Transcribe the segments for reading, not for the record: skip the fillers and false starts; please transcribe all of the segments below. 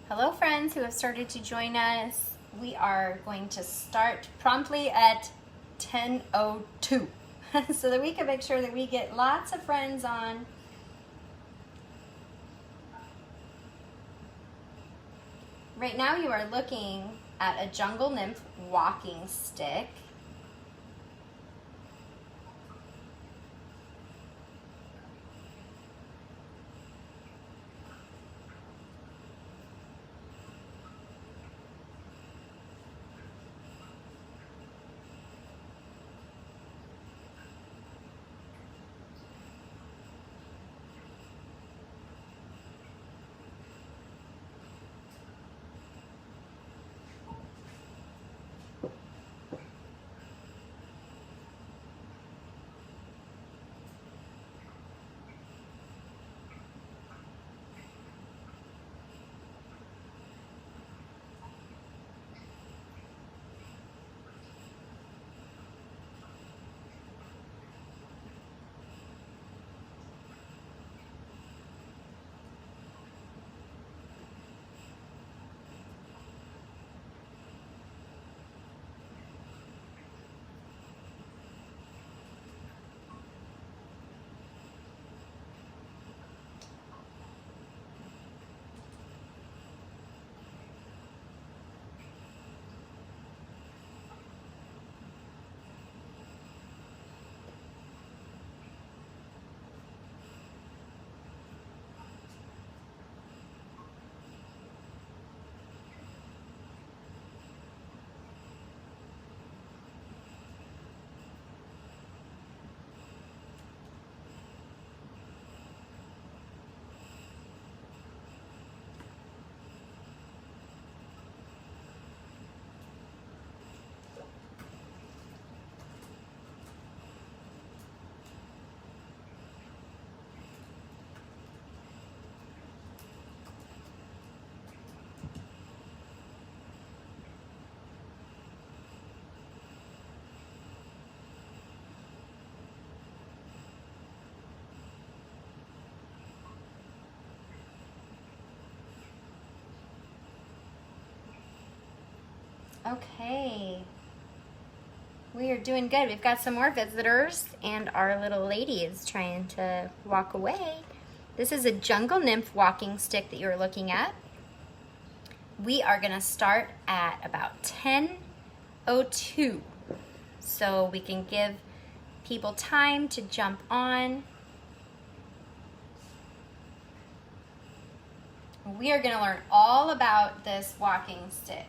Hello friends who have started to join us. We are going to start promptly at 10:02 so that we can make sure that we get lots of friends on. Right now you are looking at a jungle nymph walking stick. Okay, we are doing good. We've got some more visitors and our little lady is trying to walk away. This is a jungle nymph walking stick that you're looking at. We are gonna start at about 10:02 so we can give people time to jump on. We are gonna learn all about this walking stick.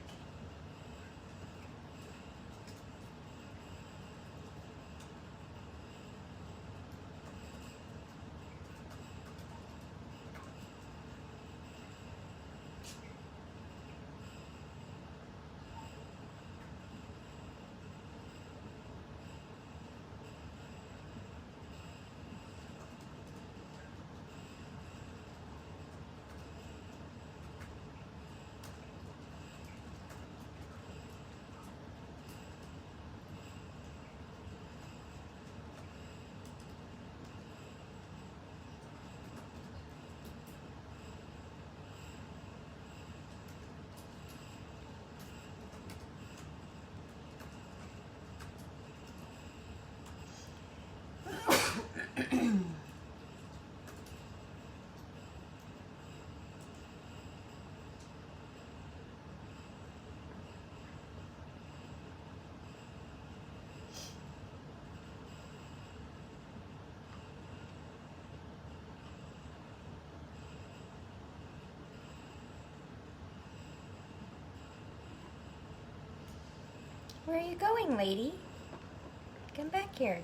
Where are you going, lady? Come back here.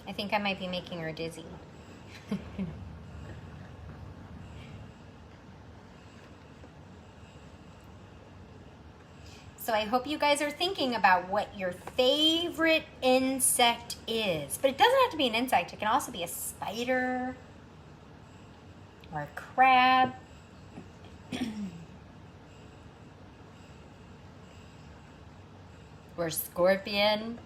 I think I might be making her dizzy. So I hope you guys are thinking about what your favorite insect is. But it doesn't have to be an insect. It can also be a spider. or crab. Or scorpion.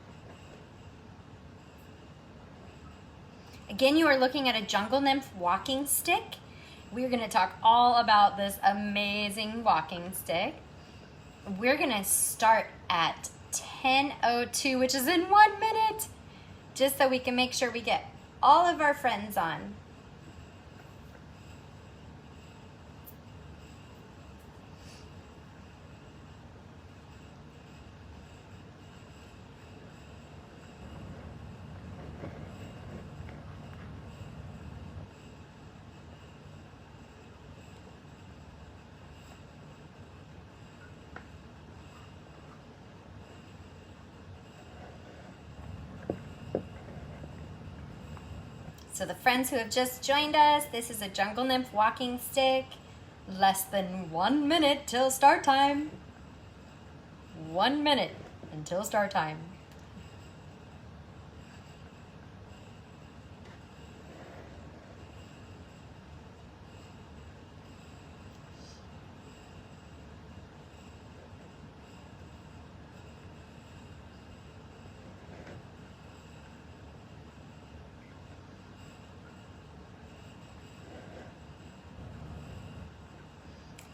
Again, you are looking at a jungle nymph walking stick. We're going to talk all about this amazing walking stick. We're going to start at 10:02, which is in 1 minute, just so we can make sure we get all of our friends on. So the friends who have just joined us, this is a jungle nymph walking stick. Less than 1 minute till start time. 1 minute until start time.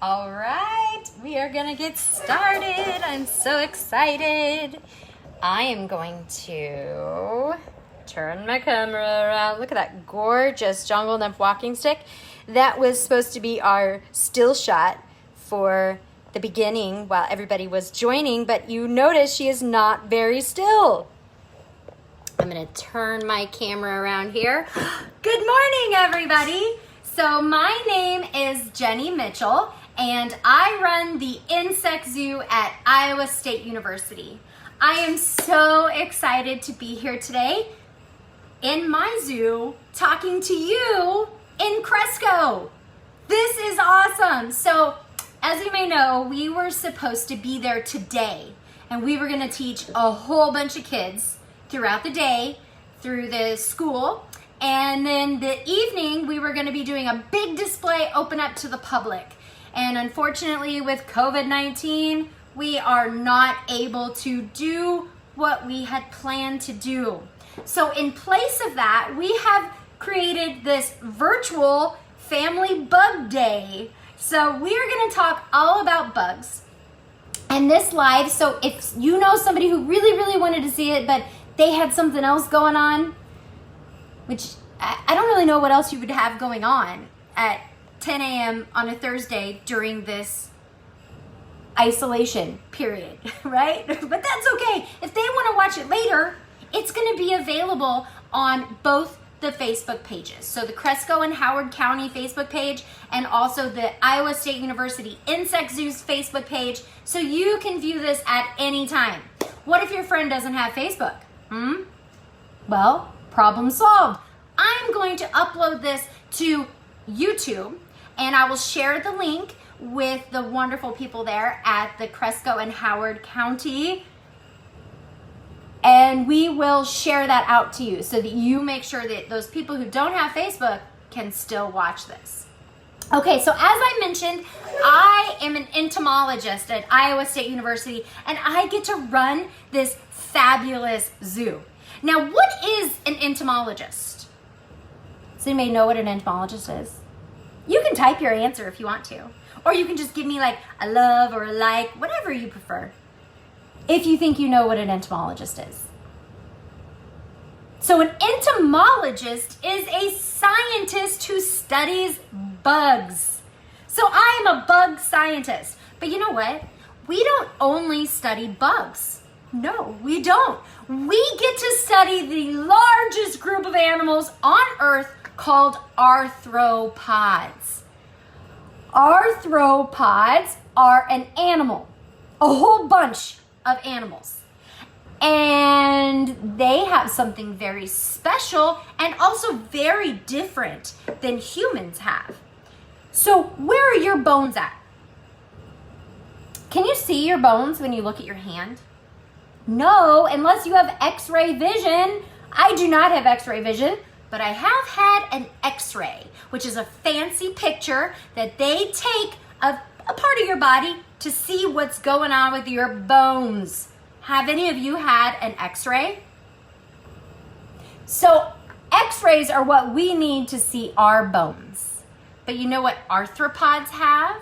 All right, we are gonna get started. I'm so excited. I am going to turn my camera around. Look at that gorgeous jungle nymph walking stick. That was supposed to be our still shot for the beginning while everybody was joining, but you notice she is not very still. I'm gonna turn my camera around here. Good morning, everybody. So my name is Jenny Mitchell, and I run the insect zoo at Iowa State University. I am so excited to be here today in my zoo talking to you in Cresco. This is awesome. So as you may know, we were supposed to be there today, and we were gonna teach a whole bunch of kids throughout the day through the school. And then the evening, we were gonna be doing a big display open up to the public. And unfortunately, with COVID-19, we are not able to do what we had planned to do. So in place of that, we have created this virtual family bug day. So we're gonna talk all about bugs. And this live, so if you know somebody who really, really wanted to see it, but they had something else going on, which I don't really know what else you would have going on at 10 a.m. on a Thursday during this isolation period, right? But that's okay. If they want to watch it later, it's going to be available on both the Facebook pages. So the Cresco and Howard County Facebook page, and also the Iowa State University Insect Zoo's Facebook page, so you can view this at any time. What if your friend doesn't have Facebook? Well, problem solved. I'm going to upload this to YouTube, and I will share the link with the wonderful people there at the Cresco and Howard County, and we will share that out to you so that you make sure that those people who don't have Facebook can still watch this. Okay, so as I mentioned, I am an entomologist at Iowa State University, and I get to run this fabulous zoo. Now, what is an entomologist? Does anybody know what an entomologist is? You can type your answer if you want to, or you can just give me like a love or a like, whatever you prefer, if you think you know what an entomologist is. So an entomologist is a scientist who studies bugs. So I am a bug scientist. But you know what? We don't only study bugs. No, we don't. We get to study the largest group of animals on Earth called arthropods. Arthropods are an animal, a whole bunch of animals. And they have something very special and also very different than humans have. So where are your bones at? Can you see your bones when you look at your hand? No, unless you have X-ray vision. I do not have X-ray vision. but I have had an x-ray, which is a fancy picture that they take of a part of your body to see what's going on with your bones. Have any of you had an x-ray? So x-rays are what we need to see our bones. But you know what arthropods have?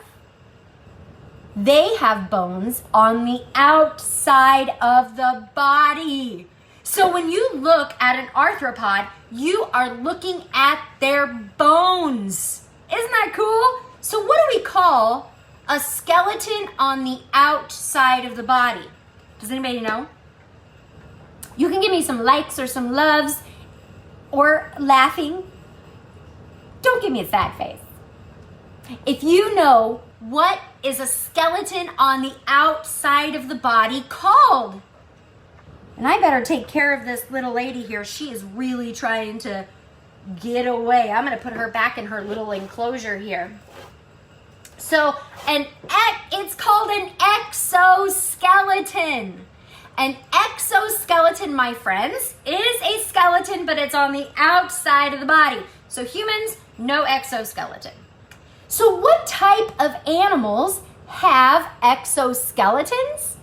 They have bones on the outside of the body. So when you look at an arthropod, you are looking at their bones. Isn't that cool? So what do we call a skeleton on the outside of the body? Does anybody know? You can give me some likes or some loves or laughing. Don't give me a sad face. If you know, what is a skeleton on the outside of the body called? And I better take care of this little lady here. She is really trying to get away. I'm going to put her back in her little enclosure here. So it's called an exoskeleton. An exoskeleton, my friends, is a skeleton, but it's on the outside of the body. So humans, no exoskeleton. So what type of animals have exoskeletons?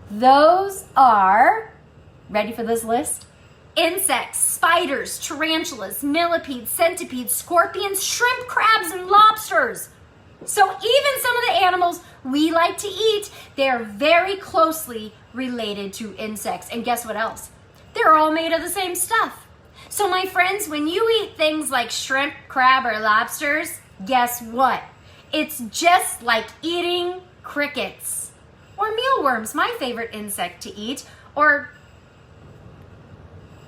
Those are, ready for this list? Insects, spiders, tarantulas, millipedes, centipedes, scorpions, shrimp, crabs, and lobsters. So even some of the animals we like to eat, they're very closely related to insects. And guess what else? They're all made of the same stuff. So my friends, when you eat things like shrimp, crab, or lobsters, guess what? It's just like eating crickets or mealworms, my favorite insect to eat, or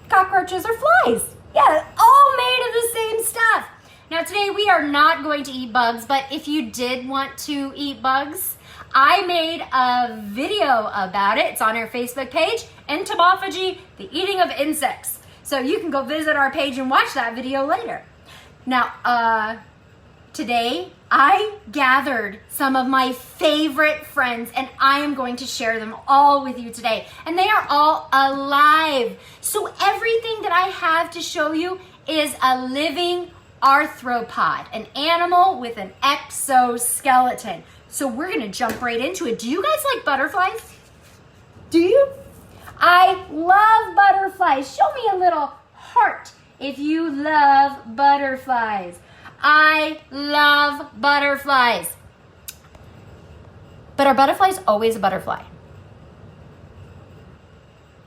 cockroaches or flies. Yeah, all made of the same stuff. Now today we are not going to eat bugs, but if you did want to eat bugs, I made a video about it. It's on our Facebook page, Entomophagy, the eating of insects. So you can go visit our page and watch that video later. Now, today I gathered some of my favorite friends and I am going to share them all with you today. And they are all alive. So everything that I have to show you is a living arthropod, an animal with an exoskeleton. So we're going to jump right into it. Do you guys like butterflies? Do you? I love butterflies. Show me a little heart if you love butterflies. I love butterflies. But are butterflies always a butterfly?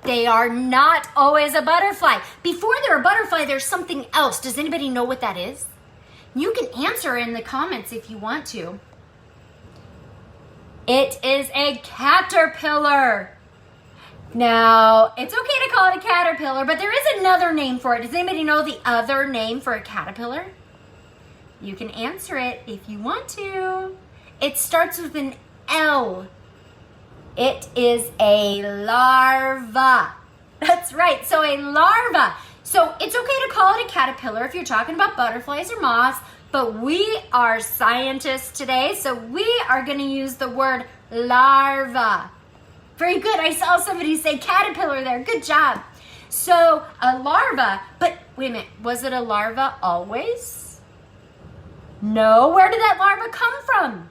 They are not always a butterfly. Before they're a butterfly, there's something else. Does anybody know what that is? You can answer in the comments if you want to. It is a caterpillar. Now, it's okay to call it a caterpillar, but there is another name for it. Does anybody know the other name for a caterpillar? You can answer it if you want to. It starts with an L. It is a larva. That's right, so a larva. So it's okay to call it a caterpillar if you're talking about butterflies or moths, but we are scientists today, so we are going to use the word larva. Very good. I saw somebody say caterpillar there. Good job. So a larva, but wait a minute, was it a larva always? No. Where did that larva come from?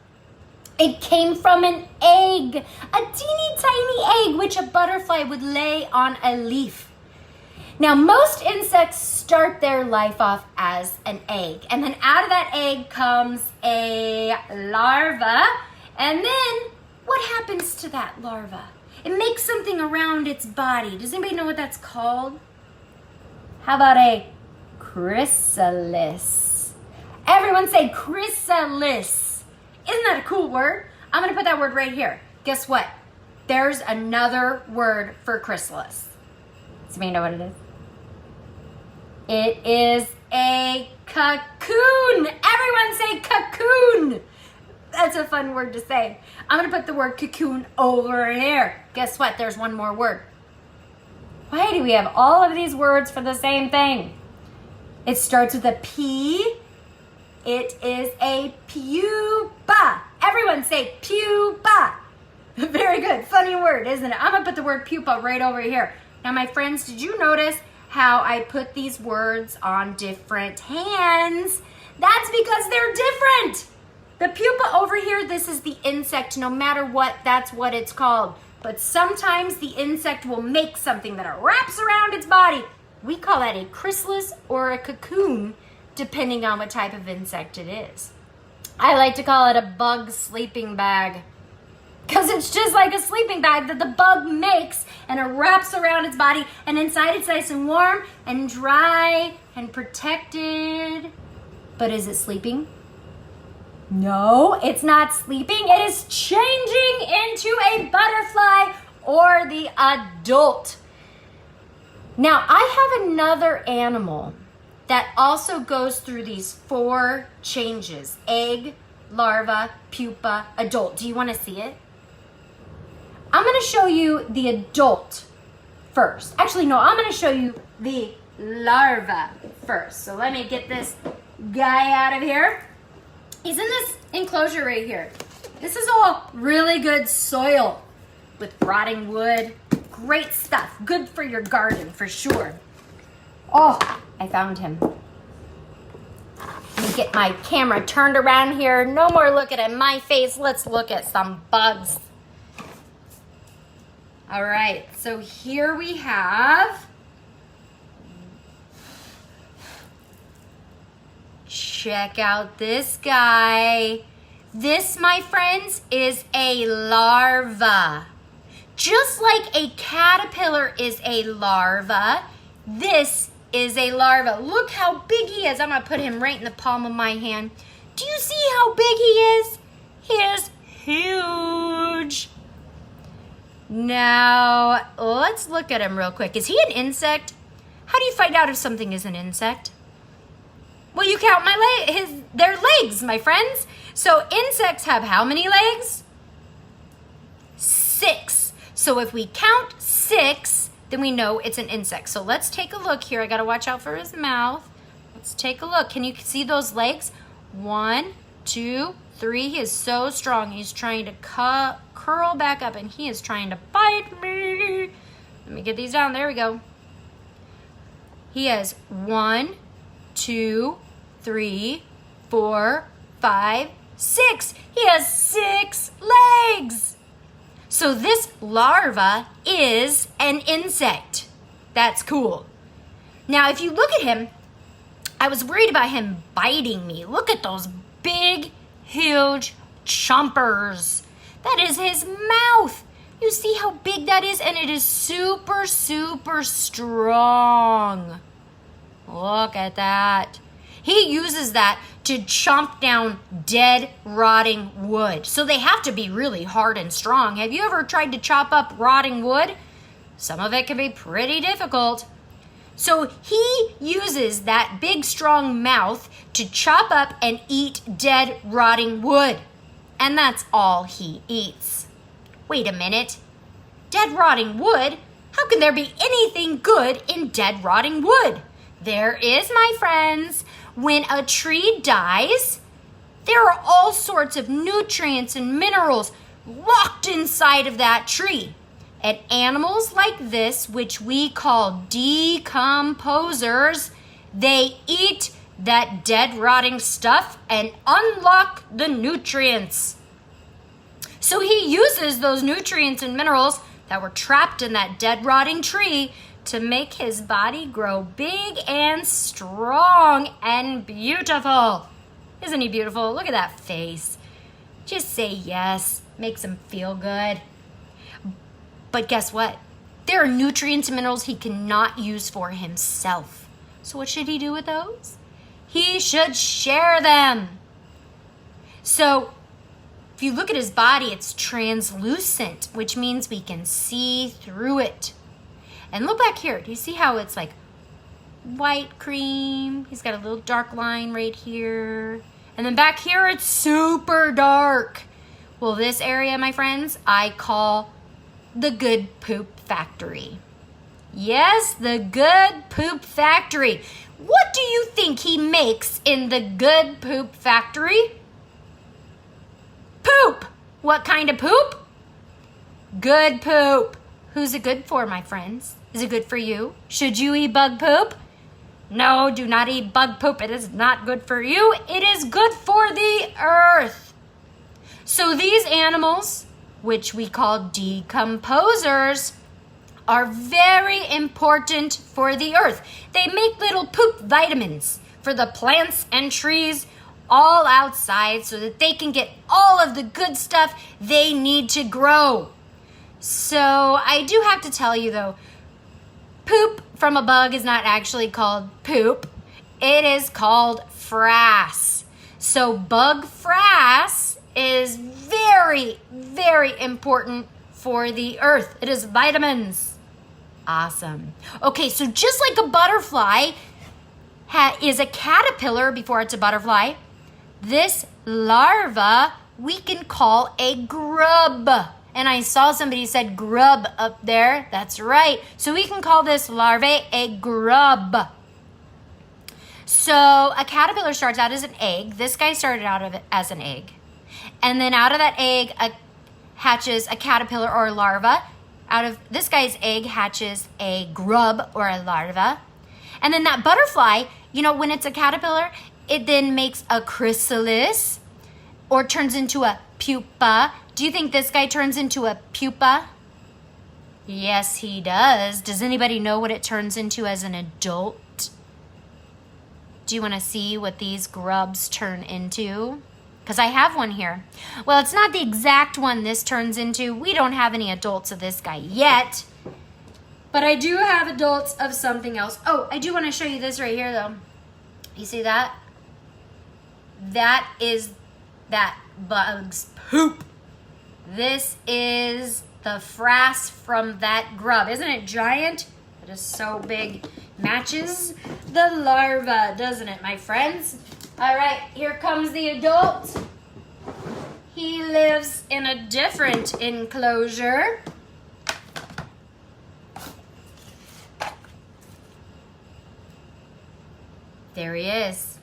It came from an egg, a teeny tiny egg, which a butterfly would lay on a leaf. Now, most insects start their life off as an egg, and then out of that egg comes a larva, and then what happens to that larva? It makes something around its body. Does anybody know what that's called? How about a chrysalis? Everyone say chrysalis. Isn't that a cool word? I'm going to put that word right here. Guess what? There's another word for chrysalis. Does anybody know what it is? It is a cocoon. Everyone say cocoon. That's a fun word to say. I'm going to put the word cocoon over here. Guess what? There's one more word. Why do we have all of these words for the same thing? It starts with a P. It is a pupa. Everyone say pupa. Very good. Funny word, isn't it? I'm going to put the word pupa right over here. Now, my friends, did you notice how I put these words on different hands? That's because they're different. The pupa over here, this is the insect. No matter what, that's what it's called. But sometimes the insect will make something that wraps around its body. We call that a chrysalis or a cocoon, depending on what type of insect it is. I like to call it a bug sleeping bag, because it's just like a sleeping bag that the bug makes, and it wraps around its body, and inside it's nice and warm and dry and protected. But is it sleeping? No, it's not sleeping. It is changing into a butterfly or the adult. Now, I have another animal that also goes through these 4 changes: egg, larva, pupa, adult. Do you want to see it? I'm going to show you the adult first. Actually, no, I'm going to show you the larva first. So let me get this guy out of here. He's in this enclosure right here. This is all really good soil with rotting wood. Great stuff. Good for your garden for sure. Oh, I found him. Let me get my camera turned around here. No more looking at my face. Let's look at some bugs. All right, so here we have, check out this guy. This, my friends, is a larva. Just like a caterpillar is a larva, this is a larva. Look how big he is. I'm gonna put him right in the palm of my hand. Do you see how big he is? He is huge. Now, let's look at him real quick. Is he an insect? How do you find out if something is an insect? Well, you count their legs, my friends. So insects have how many legs? 6. So if we count 6, then we know it's an insect. So let's take a look here. I gotta watch out for his mouth. Let's take a look. Can you see those legs? 1, 2, 3. He is so strong. He's trying to curl back up, and he is trying to bite me. Let me get these down. There we go. He has 1, 2, 3, 4, 5, 6. He has 6 legs. So this larva is an insect. That's cool. Now, if you look at him, I was worried about him biting me. Look at those big, huge chompers. That is his mouth. You see how big that is? And it is super, super strong. Look at that. He uses that to chomp down dead, rotting wood. So they have to be really hard and strong. Have you ever tried to chop up rotting wood? Some of it can be pretty difficult. So he uses that big, strong mouth to chop up and eat dead, rotting wood. And that's all he eats. Wait a minute. Dead, rotting wood? How can there be anything good in dead, rotting wood? There is, my friends. When a tree dies, there are all sorts of nutrients and minerals locked inside of that tree. And animals like this, which we call decomposers, they eat that dead, rotting stuff and unlock the nutrients. So he uses those nutrients and minerals that were trapped in that dead, rotting tree to make his body grow big and strong and beautiful. Isn't he beautiful? Look at that face. Just say yes. Makes him feel good. But guess what? There are nutrients and minerals he cannot use for himself. So what should he do with those? He should share them. So if you look at his body, it's translucent, which means we can see through it. And look back here. Do you see how it's like white cream? He's got a little dark line right here. And then back here, it's super dark. Well, this area, my friends, I call the good poop factory. Yes, the good poop factory. What do you think he makes in the good poop factory? Poop. What kind of poop? Good poop. Who's it good for, my friends? Is it good for you? Should you eat bug poop? No, do not eat bug poop. It is not good for you. It is good for the earth. So these animals, which we call decomposers, are very important for the earth. They make little poop vitamins for the plants and trees all outside so that they can get all of the good stuff they need to grow. So I do have to tell you though, poop from a bug is not actually called poop. It is called frass. So bug frass is very, very important for the earth. It is vitamins. Awesome. Okay, so just like a butterfly is a caterpillar before it's a butterfly, this larva we can call a grub. And I saw somebody said grub up there. That's right. So we can call this larvae a grub. So a caterpillar starts out as an egg. This guy started out of it as an egg. And then out of that egg hatches a caterpillar or a larva. Out of this guy's egg hatches a grub or a larva. And then that butterfly, when it's a caterpillar, it then makes a chrysalis or turns into a pupa. Do you think this guy turns into a pupa? Yes, he does. Does anybody know what it turns into as an adult? Do you want to see what these grubs turn into? Because I have one here. Well, it's not the exact one this turns into. We don't have any adults of this guy yet. But I do have adults of something else. Oh, I do want to show you this right here, though. You see that? That is that bug's poop. This is the frass from that grub. Isn't it giant? It is so big. Matches the larva, doesn't it, my friends? All right, here comes the adult. He lives in a different enclosure. There he is.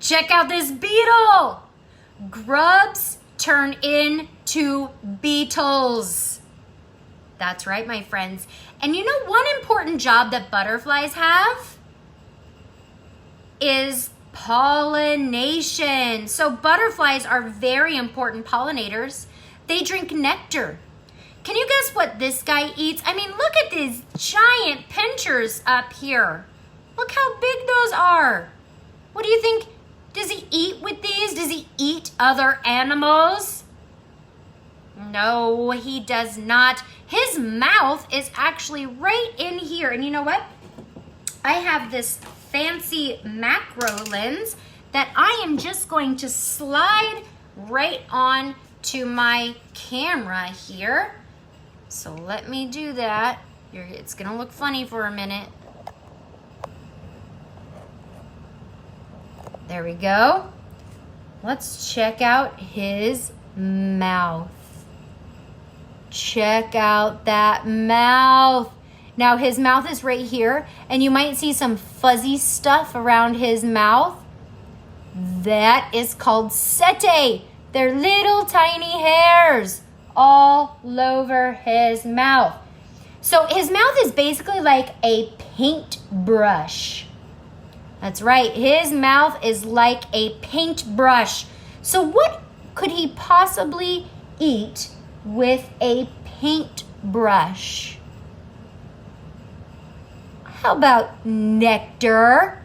Check out this beetle. Grubs turn into beetles. That's right, my friends. And one important job that butterflies have is pollination. So butterflies are very important pollinators. They drink nectar. Can you guess what this guy eats? I mean, look at these giant pinchers up here. Look how big those are. What do you think? Does he eat with these? Does he eat other animals? No, he does not. His mouth is actually right in here. And you know what? I have this fancy macro lens that I am just going to slide right on to my camera here. So let me do that. It's going to look funny for a minute. There we go. Let's check out his mouth. Check out that mouth. Now his mouth is right here, and you might see some fuzzy stuff around his mouth. That is called setae. They're little tiny hairs all over his mouth. So his mouth is basically like a paintbrush. That's right, his mouth is like a paintbrush. So what could he possibly eat with a paintbrush? How about nectar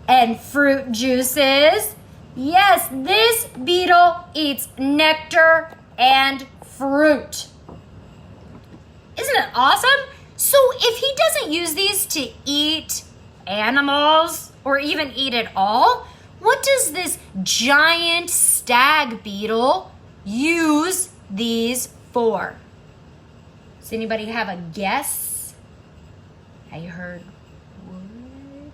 and fruit juices? Yes, this beetle eats nectar and fruit. Isn't it awesome? So if he doesn't use these to eat animals or even eat at all, what does this giant stag beetle use these for? Does anybody have a guess? I heard wood.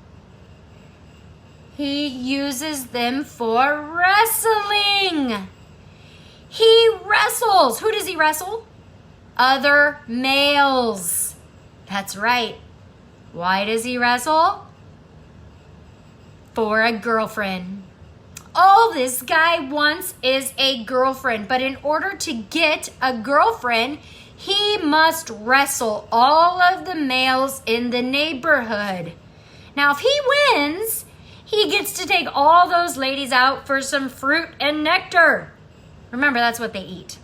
He uses them for wrestling. He wrestles. Who does he wrestle? Other males. That's right. Why does he wrestle? For a girlfriend. All this guy wants is a girlfriend. But in order to get a girlfriend, he must wrestle all of the males in the neighborhood. Now, if he wins, he gets to take all those ladies out for some fruit and nectar. Remember, that's what they eat.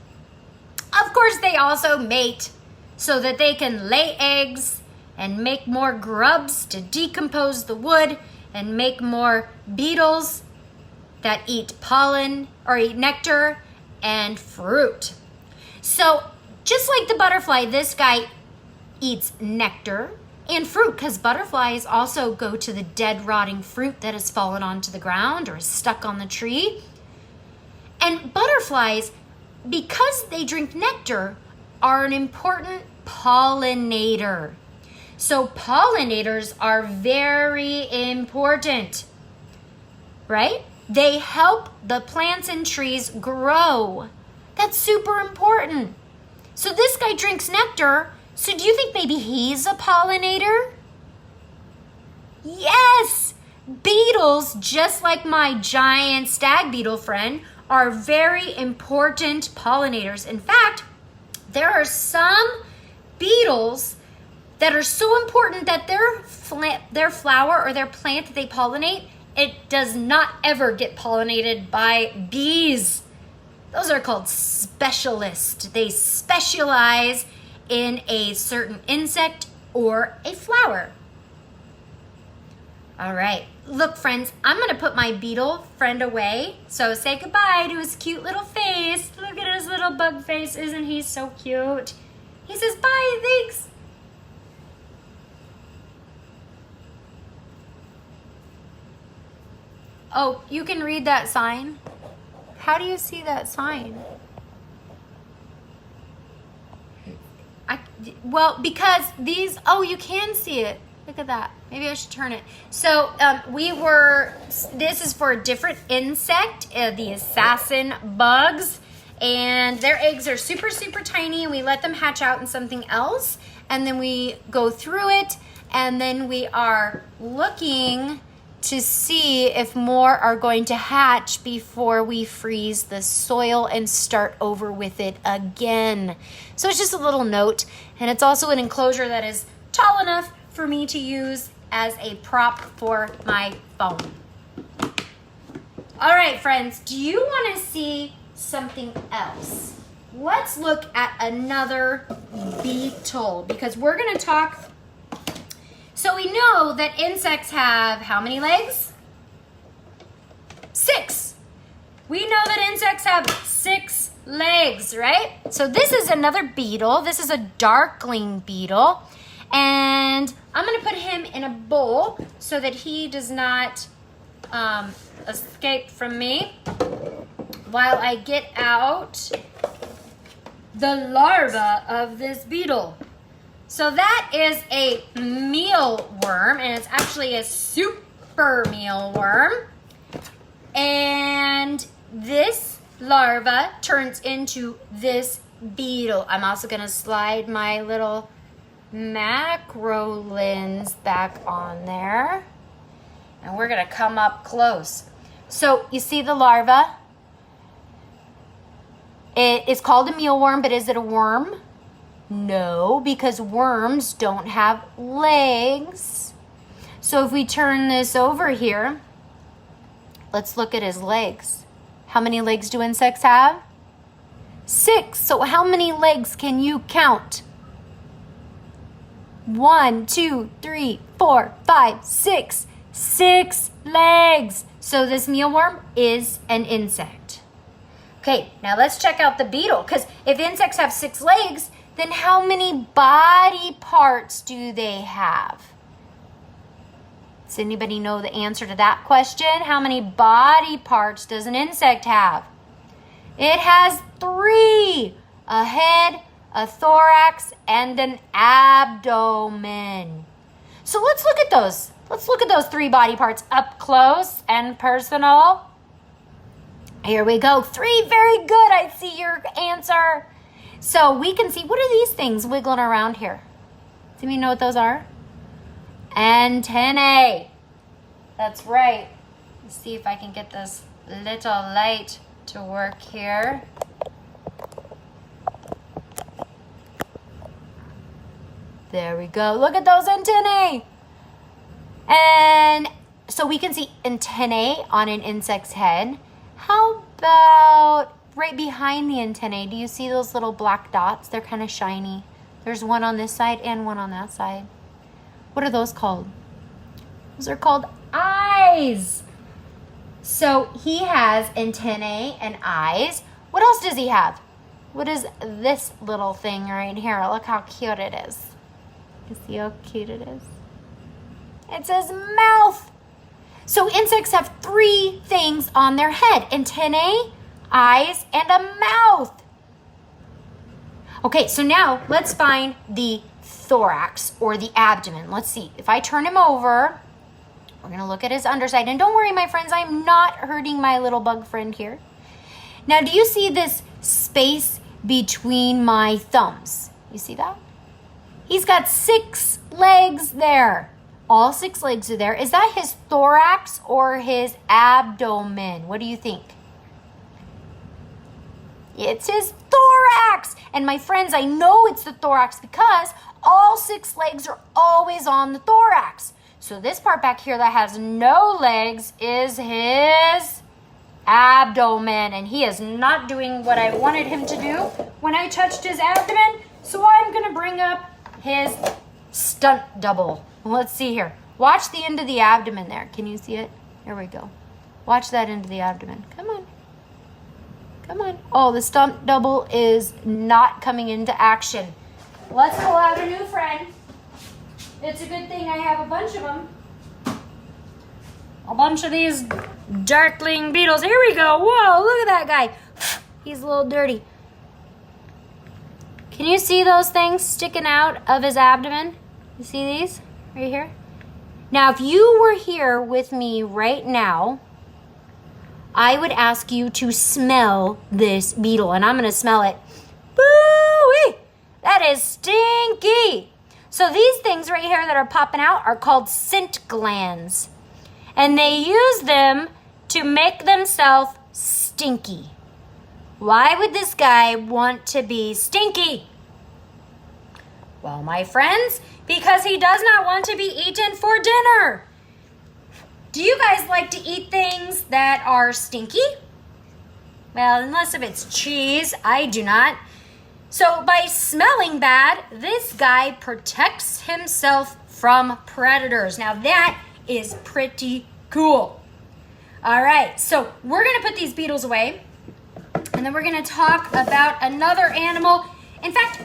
Of course, they also mate so that they can lay eggs and make more grubs to decompose the wood and make more beetles that eat pollen or eat nectar and fruit. So just like the butterfly, this guy eats nectar and fruit, because butterflies also go to the dead, rotting fruit that has fallen onto the ground or is stuck on the tree. And butterflies, because they drink nectar, are an important pollinator. So pollinators are very important, right? They help the plants and trees grow. That's super important. So this guy drinks nectar. So do you think maybe he's a pollinator? Yes! Beetles, just like my giant stag beetle friend, are very important pollinators. In fact, there are some beetles that are so important that their flower or their plant that they pollinate, it does not ever get pollinated by bees. Those are called specialists. They specialize in a certain insect or a flower. All right, look friends, I'm gonna put my beetle friend away. So say goodbye to his cute little face. Look at his little bug face, isn't he so cute? He says bye, thanks. Oh, you can read that sign? How do you see that sign? Well, because these, oh, you can see it. Look at that. Maybe I should turn it. So this is for a different insect, the assassin bugs. And their eggs are super, super tiny. And we let them hatch out in something else. And then we go through it. And then we are looking to see if more are going to hatch before we freeze the soil and start over with it again. So it's just a little note, and it's also an enclosure that is tall enough for me to use as a prop for my phone. All right, friends, do you want to see something else? Let's look at another beetle, because we're going to talk. So we know that insects have how many legs? 6. We know that insects have 6 legs, right? So this is another beetle. This is a darkling beetle. And I'm going to put him in a bowl so that he does not escape from me while I get out the larva of this beetle. So that is a mealworm, and it's actually a super mealworm. And this larva turns into this beetle. I'm also going to slide my little macro lens back on there. And we're going to come up close. So you see the larva? It is called a mealworm, but is it a worm? No, because worms don't have legs. So if we turn this over here, let's look at his legs. How many legs do insects have? 6. So how many legs can you count? 1, 2, 3, 4, 5, 6. 6 legs. So this mealworm is an insect. Okay, now let's check out the beetle, because if insects have 6 legs, then how many body parts do they have? Does anybody know the answer to that question? How many body parts does an insect have? It has 3. A head, a thorax, and an abdomen. So let's look at those. Let's look at those 3 body parts up close and personal. Here we go. 3, very good. I see your answer. So we can see, what are these things wiggling around here? Does anybody know what those are? Antennae. That's right. Let's see if I can get this little light to work here. There we go. Look at those antennae. And so we can see antennae on an insect's head. How about right behind the antennae? Do you see those little black dots? They're kind of shiny. There's one on this side and one on that side. What are those called? Those are called eyes. So he has antennae and eyes. What else does he have? What is this little thing right here? Look how cute it is. You see how cute it is? It's his mouth. So insects have 3 things on their head: antennae, eyes, and a mouth. Okay, so now let's find the thorax or the abdomen. Let's see. If I turn him over, we're going to look at his underside. And don't worry, my friends, I'm not hurting my little bug friend here. Now, do you see this space between my thumbs? You see that? He's got 6 legs there. All 6 legs are there. Is that his thorax or his abdomen? What do you think? It's his thorax. And my friends, I know it's the thorax because all 6 legs are always on the thorax. So this part back here that has no legs is his abdomen. And he is not doing what I wanted him to do when I touched his abdomen. So I'm going to bring up his stunt double. Let's see here. Watch the end of the abdomen there. Can you see it? Here we go. Watch that end of the abdomen. Come on. Come on. Oh, the stunt double is not coming into action. Let's pull out a new friend. It's a good thing I have a bunch of them. A bunch of these darkling beetles. Here we go. Whoa, look at that guy. He's a little dirty. Can you see those things sticking out of his abdomen? You see these right here? Now, if you were here with me right now, I would ask you to smell this beetle, and I'm going to smell it. Boo-wee! That is stinky. So these things right here that are popping out are called scent glands, and they use them to make themselves stinky. Why would this guy want to be stinky? Well, my friends, because he does not want to be eaten for dinner. Do you guys like to eat things that are stinky? Well, unless if it's cheese, I do not. So by smelling bad, this guy protects himself from predators. Now that is pretty cool. All right, so we're going to put these beetles away, and then we're going to talk about another animal. In fact,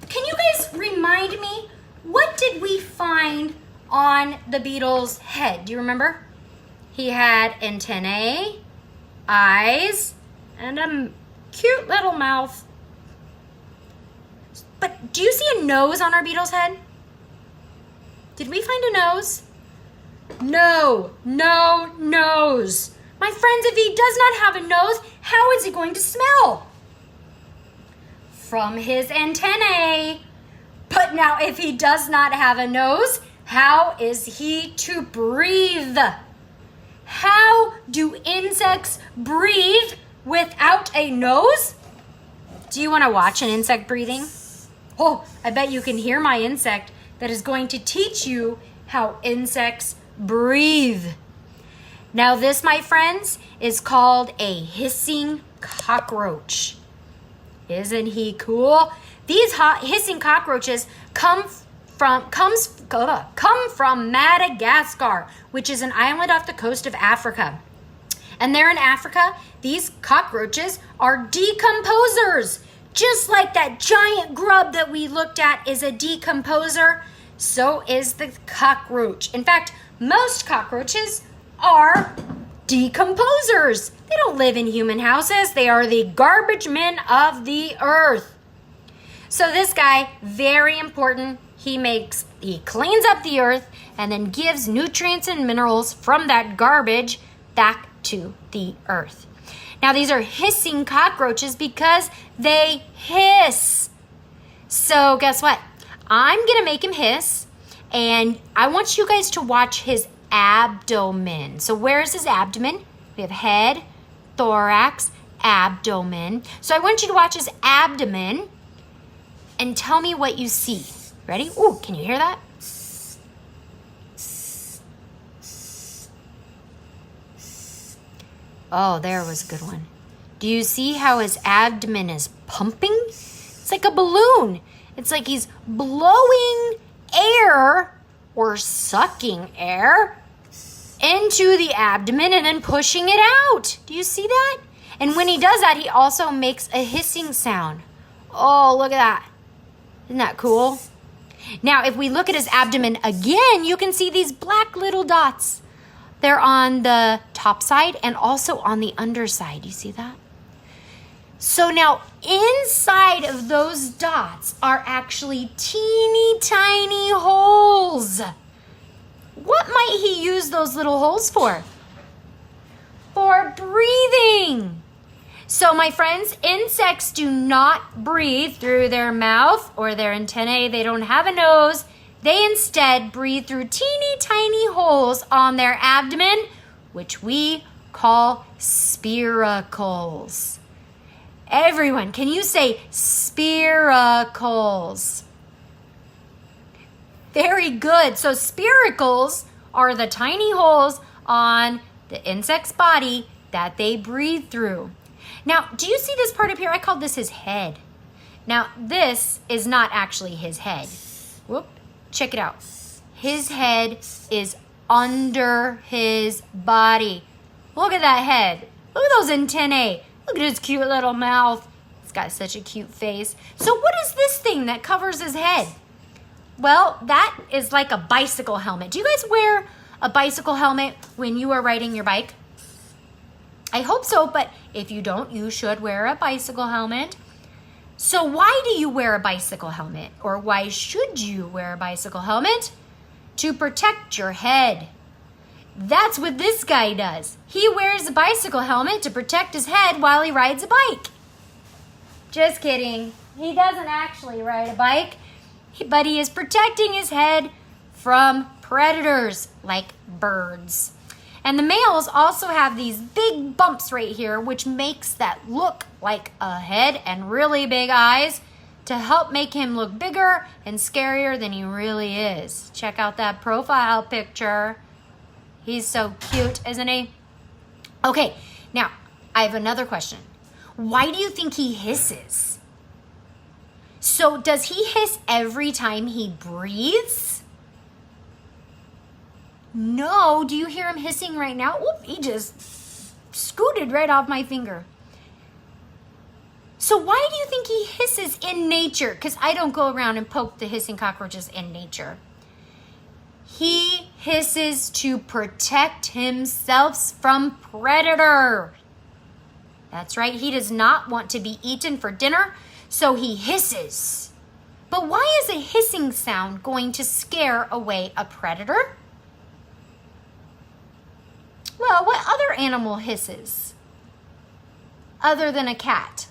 can you guys remind me, what did we find on the beetle's head? Do you remember? He had antennae, eyes, and a cute little mouth. But do you see a nose on our beetle's head? Did we find a nose? No nose. My friends, if he does not have a nose, how is he going to smell? From his antennae. But now if he does not have a nose, how is he to breathe? How do insects breathe without a nose? Do you want to watch an insect breathing? Oh, I bet you can hear my insect that is going to teach you how insects breathe. Now this, my friends, is called a hissing cockroach. Isn't he cool? These hissing cockroaches come from Madagascar, which is an island off the coast of Africa. And there in Africa, these cockroaches are decomposers. Just like that giant grub that we looked at is a decomposer, so is the cockroach. In fact, most cockroaches are decomposers. They don't live in human houses. They are the garbage men of the earth. So this guy, very important. He cleans up the earth and then gives nutrients and minerals from that garbage back to the earth. Now these are hissing cockroaches because they hiss. So guess what? I'm going to make him hiss, and I want you guys to watch his abdomen. So where is his abdomen? We have head, thorax, abdomen. So I want you to watch his abdomen and tell me what you see. Ready? Ooh, can you hear that? Oh, there was a good one. Do you see how his abdomen is pumping? It's like a balloon. It's like he's blowing air or sucking air into the abdomen and then pushing it out. Do you see that? And when he does that, he also makes a hissing sound. Oh, look at that. Isn't that cool? Now, if we look at his abdomen again, you can see these black little dots. They're on the top side and also on the underside. You see that? So now inside of those dots are actually teeny tiny holes. What might he use those little holes for? For breathing. So my friends, insects do not breathe through their mouth or their antennae. They don't have a nose. They instead breathe through teeny tiny holes on their abdomen, which we call spiracles. Everyone, can you say spiracles? Very good. So spiracles are the tiny holes on the insect's body that they breathe through. Now, do you see this part up here? I called this his head. Now, this is not actually his head. Whoop, check it out. His head is under his body. Look at that head. Look at those antennae. Look at his cute little mouth. He's got such a cute face. So what is this thing that covers his head? Well, that is like a bicycle helmet. Do you guys wear a bicycle helmet when you are riding your bike? I hope so, but if you don't, you should wear a bicycle helmet. So why do you wear a bicycle helmet? Or why should you wear a bicycle helmet? To protect your head. That's what this guy does. He wears a bicycle helmet to protect his head while he rides a bike. Just kidding. He doesn't actually ride a bike, but he is protecting his head from predators like birds. And the males also have these big bumps right here, which makes that look like a head and really big eyes to help make him look bigger and scarier than he really is. Check out that profile picture. He's so cute, isn't he? Okay, now I have another question. Why do you think he hisses? So does he hiss every time he breathes? No, do you hear him hissing right now? Oop, he just scooted right off my finger. So why do you think he hisses in nature? Because I don't go around and poke the hissing cockroaches in nature. He hisses to protect himself from predator. That's right, he does not want to be eaten for dinner, so he hisses. But why is a hissing sound going to scare away a predator? Well, what other animal hisses other than a cat?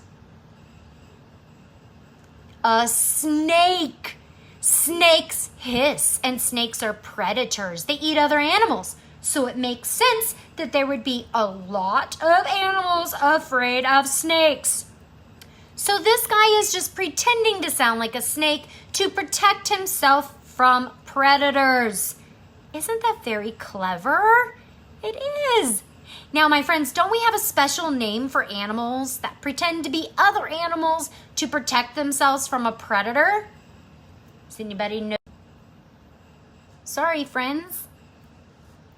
A snake. Snakes hiss, and snakes are predators. They eat other animals. So it makes sense that there would be a lot of animals afraid of snakes. So this guy is just pretending to sound like a snake to protect himself from predators. Isn't that very clever? It is. Now, my friends, don't we have a special name for animals that pretend to be other animals to protect themselves from a predator? Does anybody know? Sorry, friends.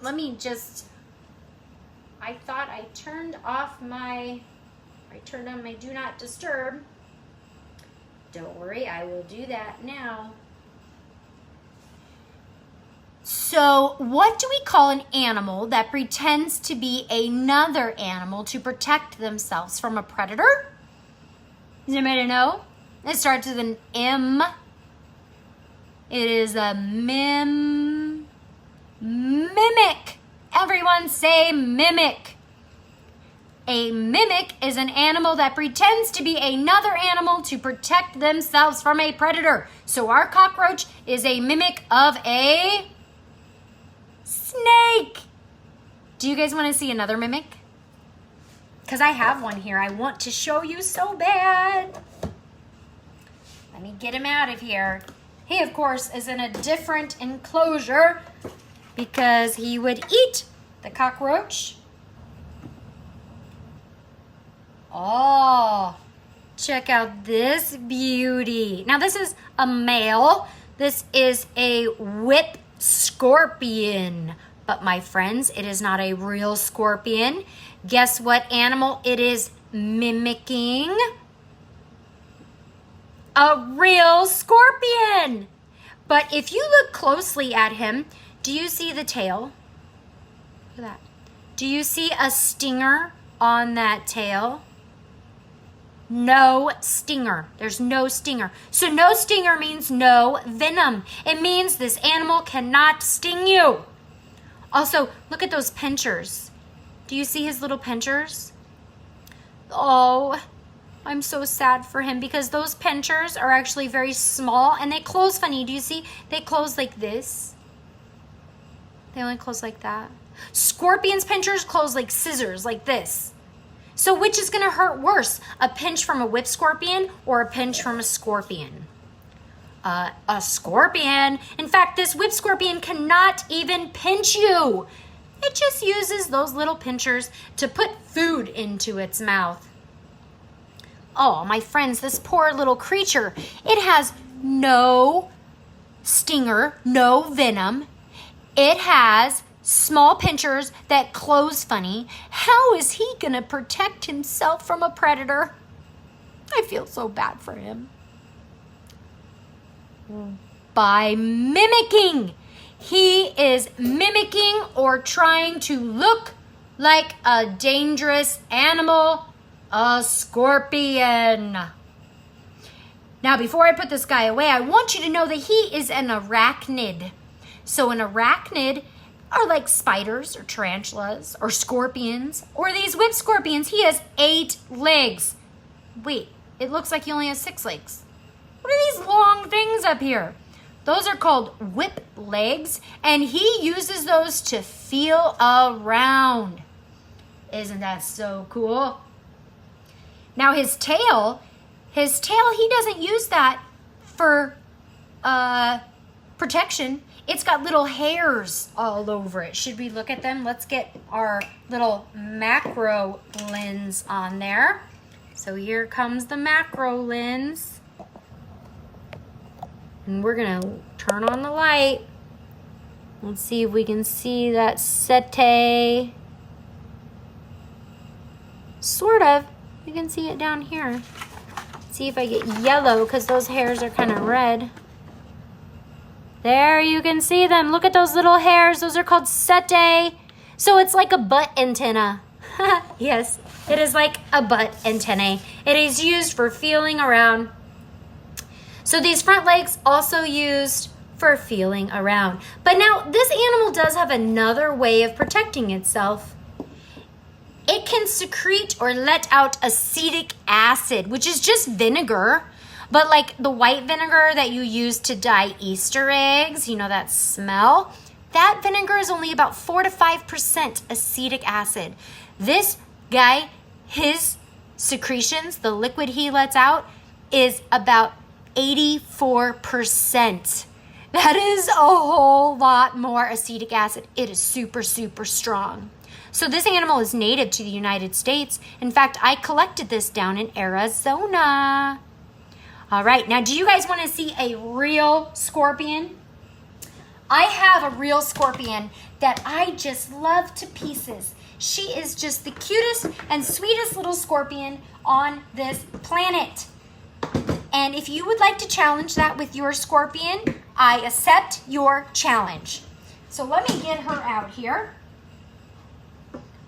Let me just, I thought I turned on my do not disturb. Don't worry, I will do that now. So what do we call an animal that pretends to be another animal to protect themselves from a predator? Does anybody know? It starts with an M. It is a mimic. Everyone say mimic. A mimic is an animal that pretends to be another animal to protect themselves from a predator. So our cockroach is a mimic of a snake. Do you guys want to see another mimic? Because I have one here. I want to show you so bad. Let me get him out of here. He, of course, is in a different enclosure because he would eat the cockroach. Oh, check out this beauty. Now, this is a male. This is a whip scorpion. But my friends, it is not a real scorpion. Guess what animal it is mimicking? A real scorpion. But if you look closely at him, do you see the tail? Look at that. Do you see a stinger on that tail? No stinger. There's no stinger. So no stinger means no venom. It means this animal cannot sting you. Also, look at those pinchers. Do you see his little pinchers? Oh, I'm so sad for him because those pinchers are actually very small and they close funny. Do you see? They close like this. They only close like that. Scorpion's pinchers close like scissors, like this. So which is going to hurt worse? A pinch from a whip scorpion or a pinch from a scorpion? A scorpion. In fact, this whip scorpion cannot even pinch you. It just uses those little pinchers to put food into its mouth. Oh, my friends, this poor little creature, it has no stinger, no venom. It has small pinchers that close funny. How is he gonna protect himself from a predator? I feel so bad for him. By mimicking. He is mimicking or trying to look like a dangerous animal, a scorpion. Now, before I put this guy away, I want you to know that he is an arachnid. So an arachnid are like spiders or tarantulas or scorpions or these whip scorpions. He has 8 legs. Wait, it looks like he only has 6 legs. What are these long things up here? Those are called whip legs, and he uses those to feel around. Isn't that so cool? Now his tail, he doesn't use that for protection. It's got little hairs all over it. Should we look at them? Let's get our little macro lens on there. So here comes the macro lens. And we're gonna turn on the light. Let's see if we can see that setae. Sort of. You can see it down here. See if I get yellow because those hairs are kind of red. There, you can see them. Look at those little hairs. Those are called setae. So it's like a butt antenna. Yes, it is like a butt antennae. It is used for feeling around. So these front legs also used for feeling around. But now this animal does have another way of protecting itself. It can secrete or let out acetic acid, which is just vinegar. But like the white vinegar that you use to dye Easter eggs, you know, that smell, that vinegar is only about 4 to 5% acetic acid. This guy, his secretions, the liquid he lets out, is about 84%. That is a whole lot more acetic acid. It is super, super strong. So this animal is native to the United States. In fact, I collected this down in Arizona. All right, now do you guys want to see a real scorpion? I have a real scorpion that I just love to pieces. She is just the cutest and sweetest little scorpion on this planet. And if you would like to challenge that with your scorpion, I accept your challenge. So let me get her out here.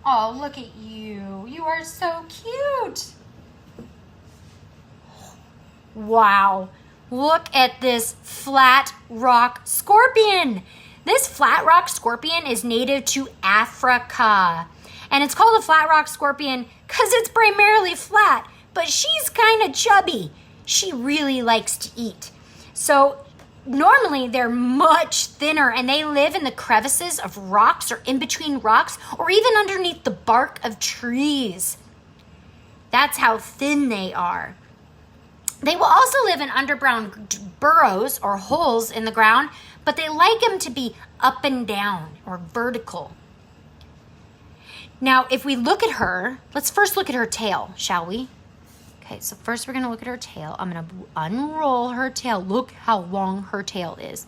Oh, look at you. You are so cute. Wow. Look at this flat rock scorpion. This flat rock scorpion is native to Africa. And it's called a flat rock scorpion because it's primarily flat, but she's kind of chubby. She really likes to eat. So normally they're much thinner and they live in the crevices of rocks or in between rocks or even underneath the bark of trees. That's how thin they are. They will also live in underground burrows or holes in the ground, but they like them to be up and down or vertical. Now, if we look at her, let's first look at her tail, shall we? Okay, so first we're gonna look at her tail. I'm gonna unroll her tail. Look how long her tail is.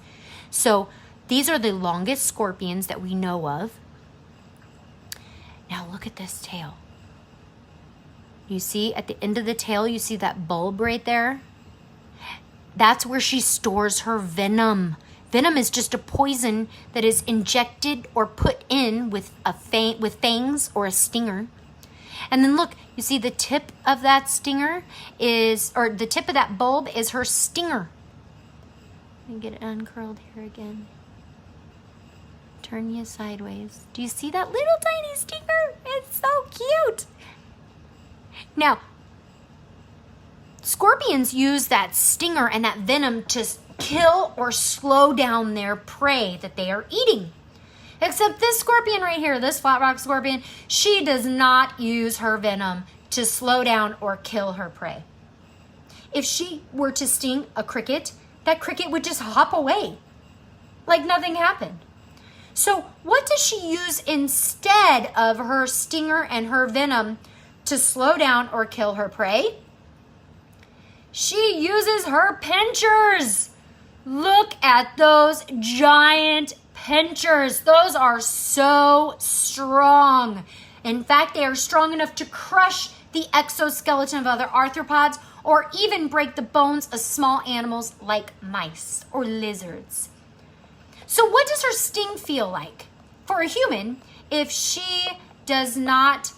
So these are the longest scorpions that we know of. Now look at this tail. You see at the end of the tail, you see that bulb right there? That's where she stores her venom. Venom is just a poison that is injected or put in with fangs or a stinger. And then look, you see the tip of that stinger is, or the tip of that bulb is her stinger. Let me get it uncurled here again. Turn you sideways. Do you see that little tiny stinger? It's so cute. Now, scorpions use that stinger and that venom to kill or slow down their prey that they are eating. Except this scorpion right here, this flat rock scorpion, she does not use her venom to slow down or kill her prey. If she were to sting a cricket, that cricket would just hop away like nothing happened. So what does she use instead of her stinger and her venom to slow down or kill her prey? She uses her pinchers. Look at those giant pinchers. Those are so strong. In fact, they are strong enough to crush the exoskeleton of other arthropods or even break the bones of small animals like mice or lizards. So what does her sting feel like for a human if it does not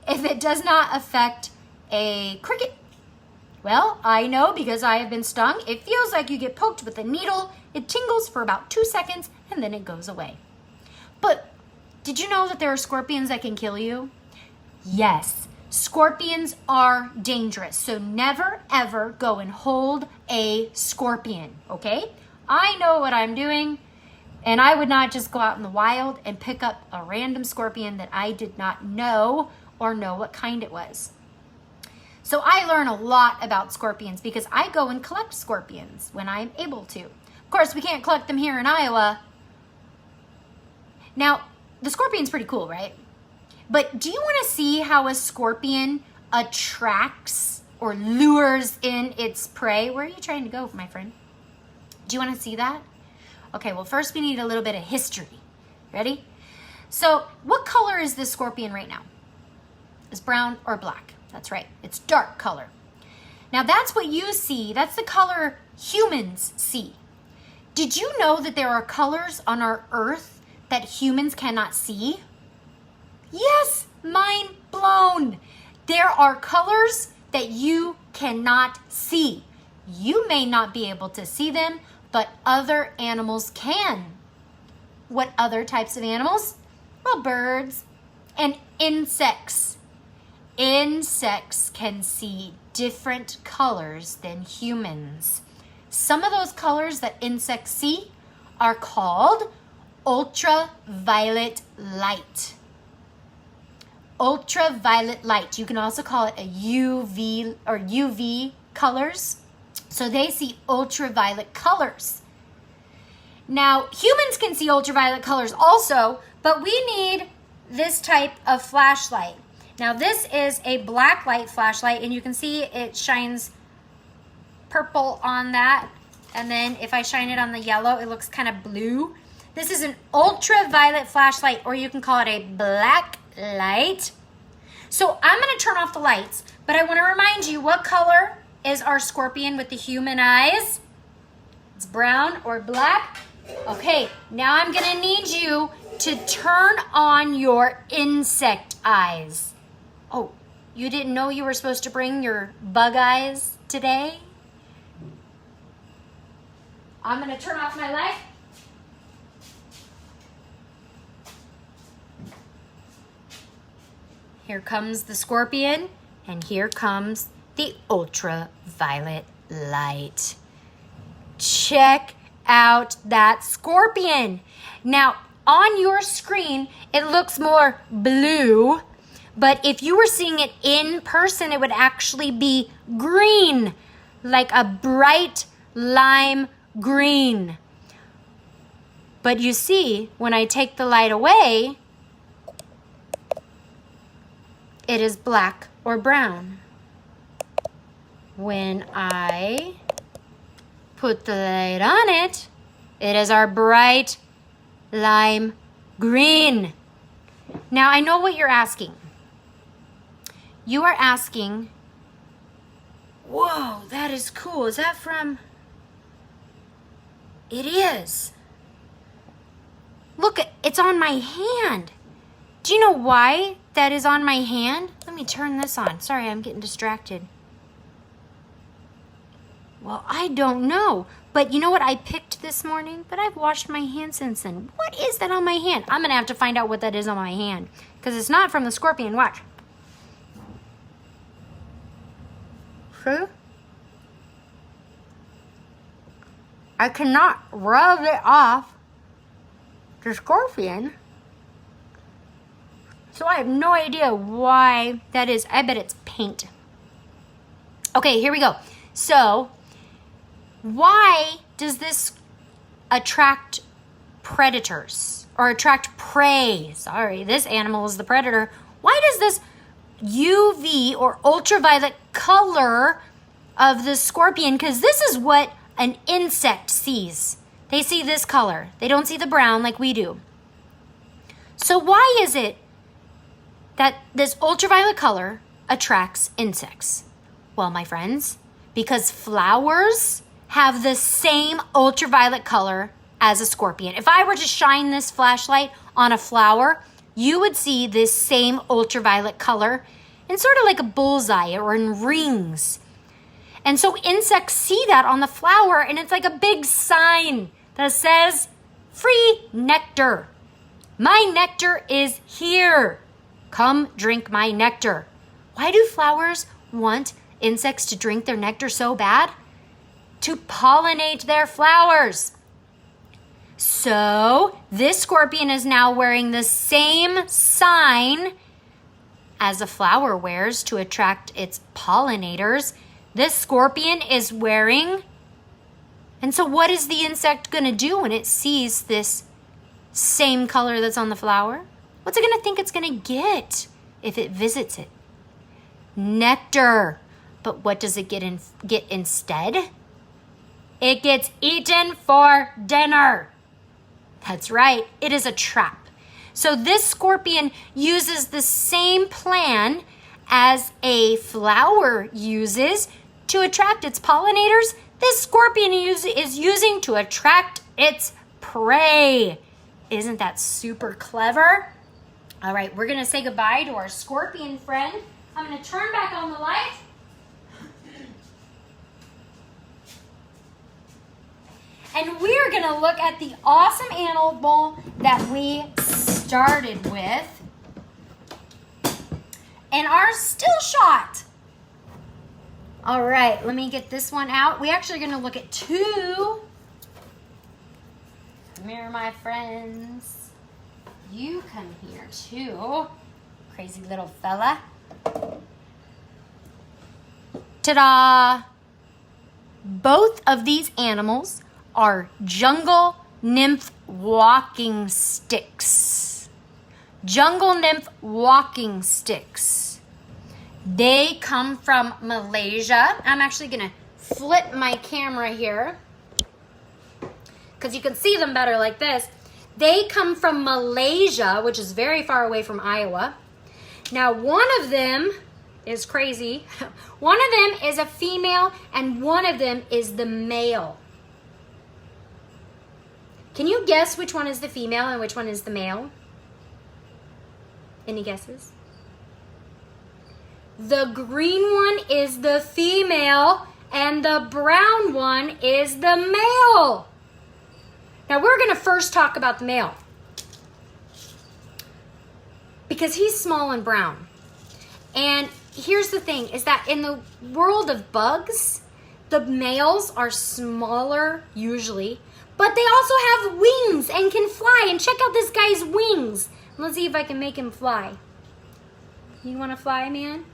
affect a cricket? Well, I know because I have been stung. It feels like you get poked with a needle. It tingles for about 2 seconds and then it goes away. But did you know that there are scorpions that can kill you? Yes, scorpions are dangerous. So never ever go and hold a scorpion, okay? I know what I'm doing, and I would not just go out in the wild and pick up a random scorpion that I did not know or know what kind it was. So I learn a lot about scorpions because I go and collect scorpions when I'm able to. Of course, we can't collect them here in Iowa. Now, the scorpion's pretty cool, right? But do you want to see how a scorpion attracts or lures in its prey? Where are you trying to go, my friend? Do you want to see that? Okay, well, first we need a little bit of history. Ready? So what color is this scorpion right now? Is brown or black? That's right, it's dark color. Now that's what you see. That's the color humans see. Did you know that there are colors on our earth that humans cannot see? Yes, mind blown. There are colors that you cannot see. You may not be able to see them, but other animals can. What other types of animals? Well, birds and insects. Insects can see different colors than humans. Some of those colors that insects see are called ultraviolet light. Ultraviolet light. You can also call it a UV or UV colors. So they see ultraviolet colors. Now, humans can see ultraviolet colors also, but we need this type of flashlight. Now, this is a black light flashlight, and you can see it shines purple on that. And then if I shine it on the yellow, it looks kind of blue. This is an ultraviolet flashlight, or you can call it a black light. So I'm going to turn off the lights, but I want to remind you, what color is our scorpion with the human eyes? It's brown or black. Okay, now I'm going to need you to turn on your insect eyes. Oh, you didn't know you were supposed to bring your bug eyes today? I'm going to turn off my light. Here comes the scorpion, and here comes the ultraviolet light. Check out that scorpion. Now, on your screen, it looks more blue, but if you were seeing it in person, it would actually be green. like a bright lime green. But you see, when I take the light away, it is black or brown. When I put the light on it, it is our bright lime green. Now, I know what you're asking. You are asking, whoa, that is cool. Is that from? It is. Look, it's on my hand. Do you know why that is on my hand? Let me turn this on. Sorry, I'm getting distracted. Well, I don't know. But you know what I picked this morning? But I've washed my hands since then. What is that on my hand? I'm going to have to find out what that is on my hand. Because it's not from the scorpion. Watch. See? I cannot rub it off the scorpion. So I have no idea why that is. I bet it's paint. Okay, here we go. So, why does this attract predators or attract prey? Sorry, this animal is the predator. Why does this UV or ultraviolet color of the scorpion? Because this is what an insect sees. They see this color. They don't see the brown like we do. So why is it that this ultraviolet color attracts insects? Well, my friends, because flowers have the same ultraviolet color as a scorpion. If I were to shine this flashlight on a flower, you would see this same ultraviolet color in sort of like a bullseye or in rings. And so insects see that on the flower, and it's like a big sign that says, free nectar. My nectar is here. Come drink my nectar. Why do flowers want insects to drink their nectar so bad? To pollinate their flowers. So this scorpion is now wearing the same sign as a flower wears to attract its pollinators. This scorpion is wearing. And so what is the insect going to do when it sees this same color that's on the flower? What's it going to think it's going to get if it visits it? Nectar. But what does it get instead? It gets eaten for dinner. That's right. It is a trap. So this scorpion uses the same plan as a flower uses to attract its pollinators. This scorpion is using to attract its prey. Isn't that super clever? All right, we're going to say goodbye to our scorpion friend. I'm going to turn back on the light. And we're going to look at the awesome animal that we started with and our still shot. All right, let me get this one out. We actually are going to look at two. Come here, my friends. You come here too, crazy little fella. Ta-da! Both of these animals are jungle nymph walking sticks. Jungle nymph walking sticks. They come from Malaysia. I'm actually going to flip my camera here because you can see them better like this. They come from Malaysia, which is very far away from Iowa. Now, one of them is crazy. One of them is a female and one of them is the male. Can you guess which one is the female and which one is the male? Any guesses? The green one is the female and the brown one is the male. Now we're going to first talk about the male because he's small and brown. And here's the thing is that in the world of bugs, the males are smaller usually, but they also have wings and can fly. And check out this guy's wings. Let's see if I can make him fly. You want to fly, man?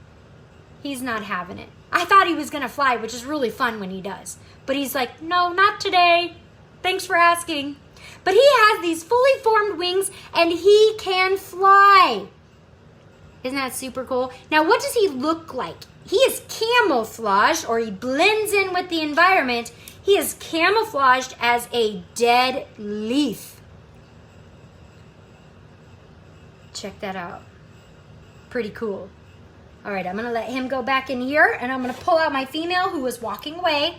He's not having it. I I thought he was going to fly, which is really fun when he does. But he's like, no, not today. Thanks for asking. But he has these fully formed wings, and he can fly. Isn't that super cool? Now, what does he look like? He is camouflaged, or he blends in with the environment. He is camouflaged as a dead leaf. Check that out. Pretty cool. All right, I'm going to let him go back in here, and I'm going to pull out my female who was walking away.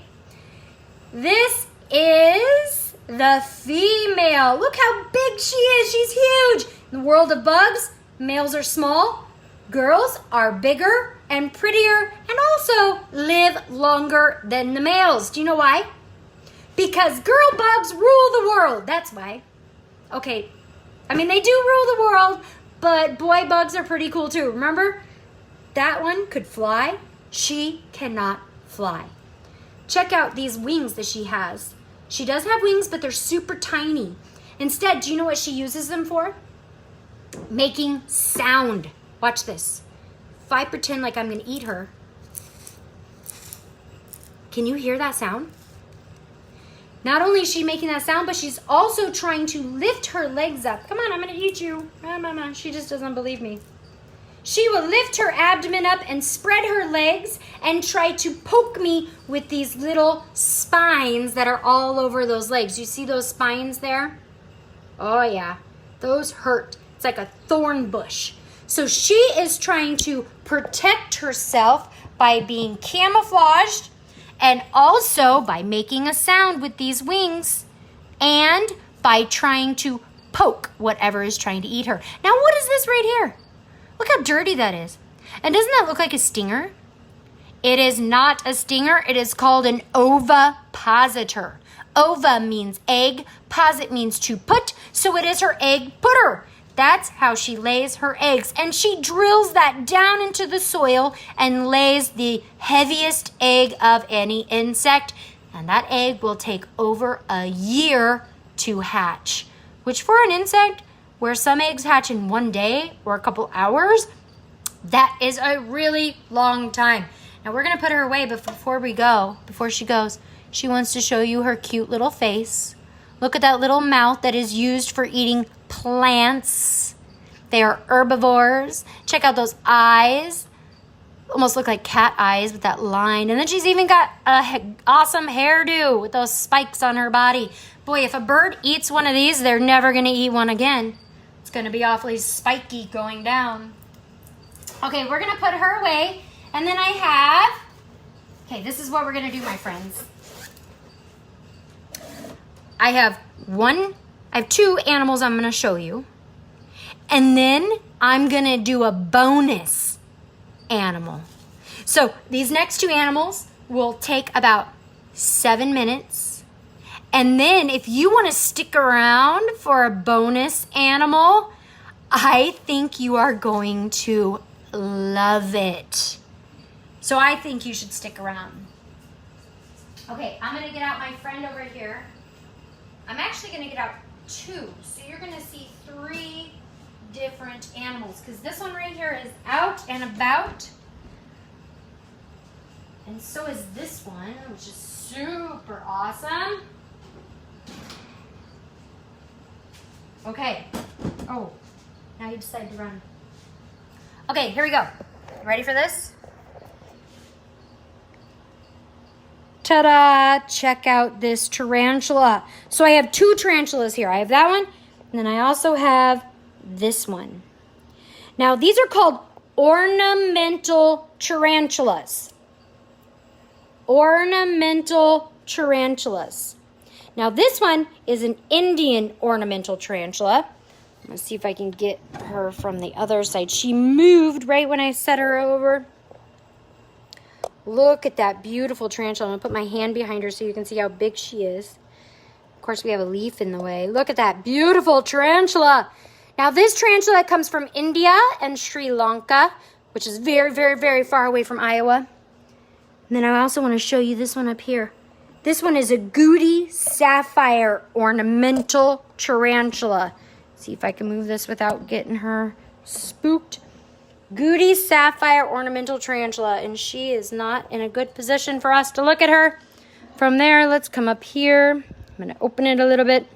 This is the female. Look how big she is. She's huge. In the world of bugs, males are small. Girls are bigger and prettier and also live longer than the males. Do you know why? Because girl bugs rule the world. That's why. Okay, I mean, they do rule the world, but boy bugs are pretty cool too. Remember? That one could fly. She cannot fly. Check out these wings that she has. She does have wings, but they're super tiny. Instead, do you know what she uses them for? Making sound. Watch this. If I pretend like I'm going to eat her, can you hear that sound? Not only is she making that sound, but she's also trying to lift her legs up. Come on, I'm going to eat you. Mama, she just doesn't believe me. She will lift her abdomen up and spread her legs and try to poke me with these little spines that are all over those legs. You see those spines there? Oh yeah, those hurt. It's like a thorn bush. So she is trying to protect herself by being camouflaged and also by making a sound with these wings and by trying to poke whatever is trying to eat her. Now what is this right here? Look how dirty that is. And doesn't that look like a stinger? It is not a stinger. It is called an ovipositor. Ova means egg. Posit means to put. So it is her egg putter. That's how she lays her eggs. And she drills that down into the soil and lays the heaviest egg of any insect. And that egg will take over a year to hatch. Which for an insect, where some eggs hatch in one day or a couple hours, that is a really long time. Now we're going to put her away, but before she goes, she wants to show you her cute little face. Look at that little mouth that is used for eating plants. They are herbivores. Check out those eyes. Almost look like cat eyes with that line. And then she's even got an awesome hairdo with those spikes on her body. Boy, if a bird eats one of these, they're never going to eat one again. It's going to be awfully spiky going down. Okay, we're going to put her away. And then okay, this is what we're going to do, my friends. I have two animals I'm going to show you. And then I'm going to do a bonus animal. So these next two animals will take about 7 minutes. And then if you want to stick around for a bonus animal, I think you are going to love it. So I think you should stick around. Okay, I'm going to get out my friend over here. I'm actually going to get out 2. So you're going to see 3 different animals. Because this one right here is out and about. And so is this one, which is super awesome. Okay. Oh, now you decide to run. Okay, here we go. Ready for this? Ta-da! Check out this tarantula. So I have 2 tarantulas here. I have that one, and then I also have this one. Now, these are called ornamental tarantulas. Ornamental tarantulas. Now this one is an Indian ornamental tarantula. I'm going to see if I can get her from the other side. She moved right when I set her over. Look at that beautiful tarantula. I'm going to put my hand behind her so you can see how big she is. Of course, we have a leaf in the way. Look at that beautiful tarantula. Now this tarantula comes from India and Sri Lanka, which is very, very, very far away from Iowa. And then I also want to show you this one up here. This one is a Goody Sapphire ornamental tarantula. See if I can move this without getting her spooked. Goody sapphire ornamental tarantula, and she is not in a good position for us to look at her. From there, let's come up here. I'm going to open it a little bit.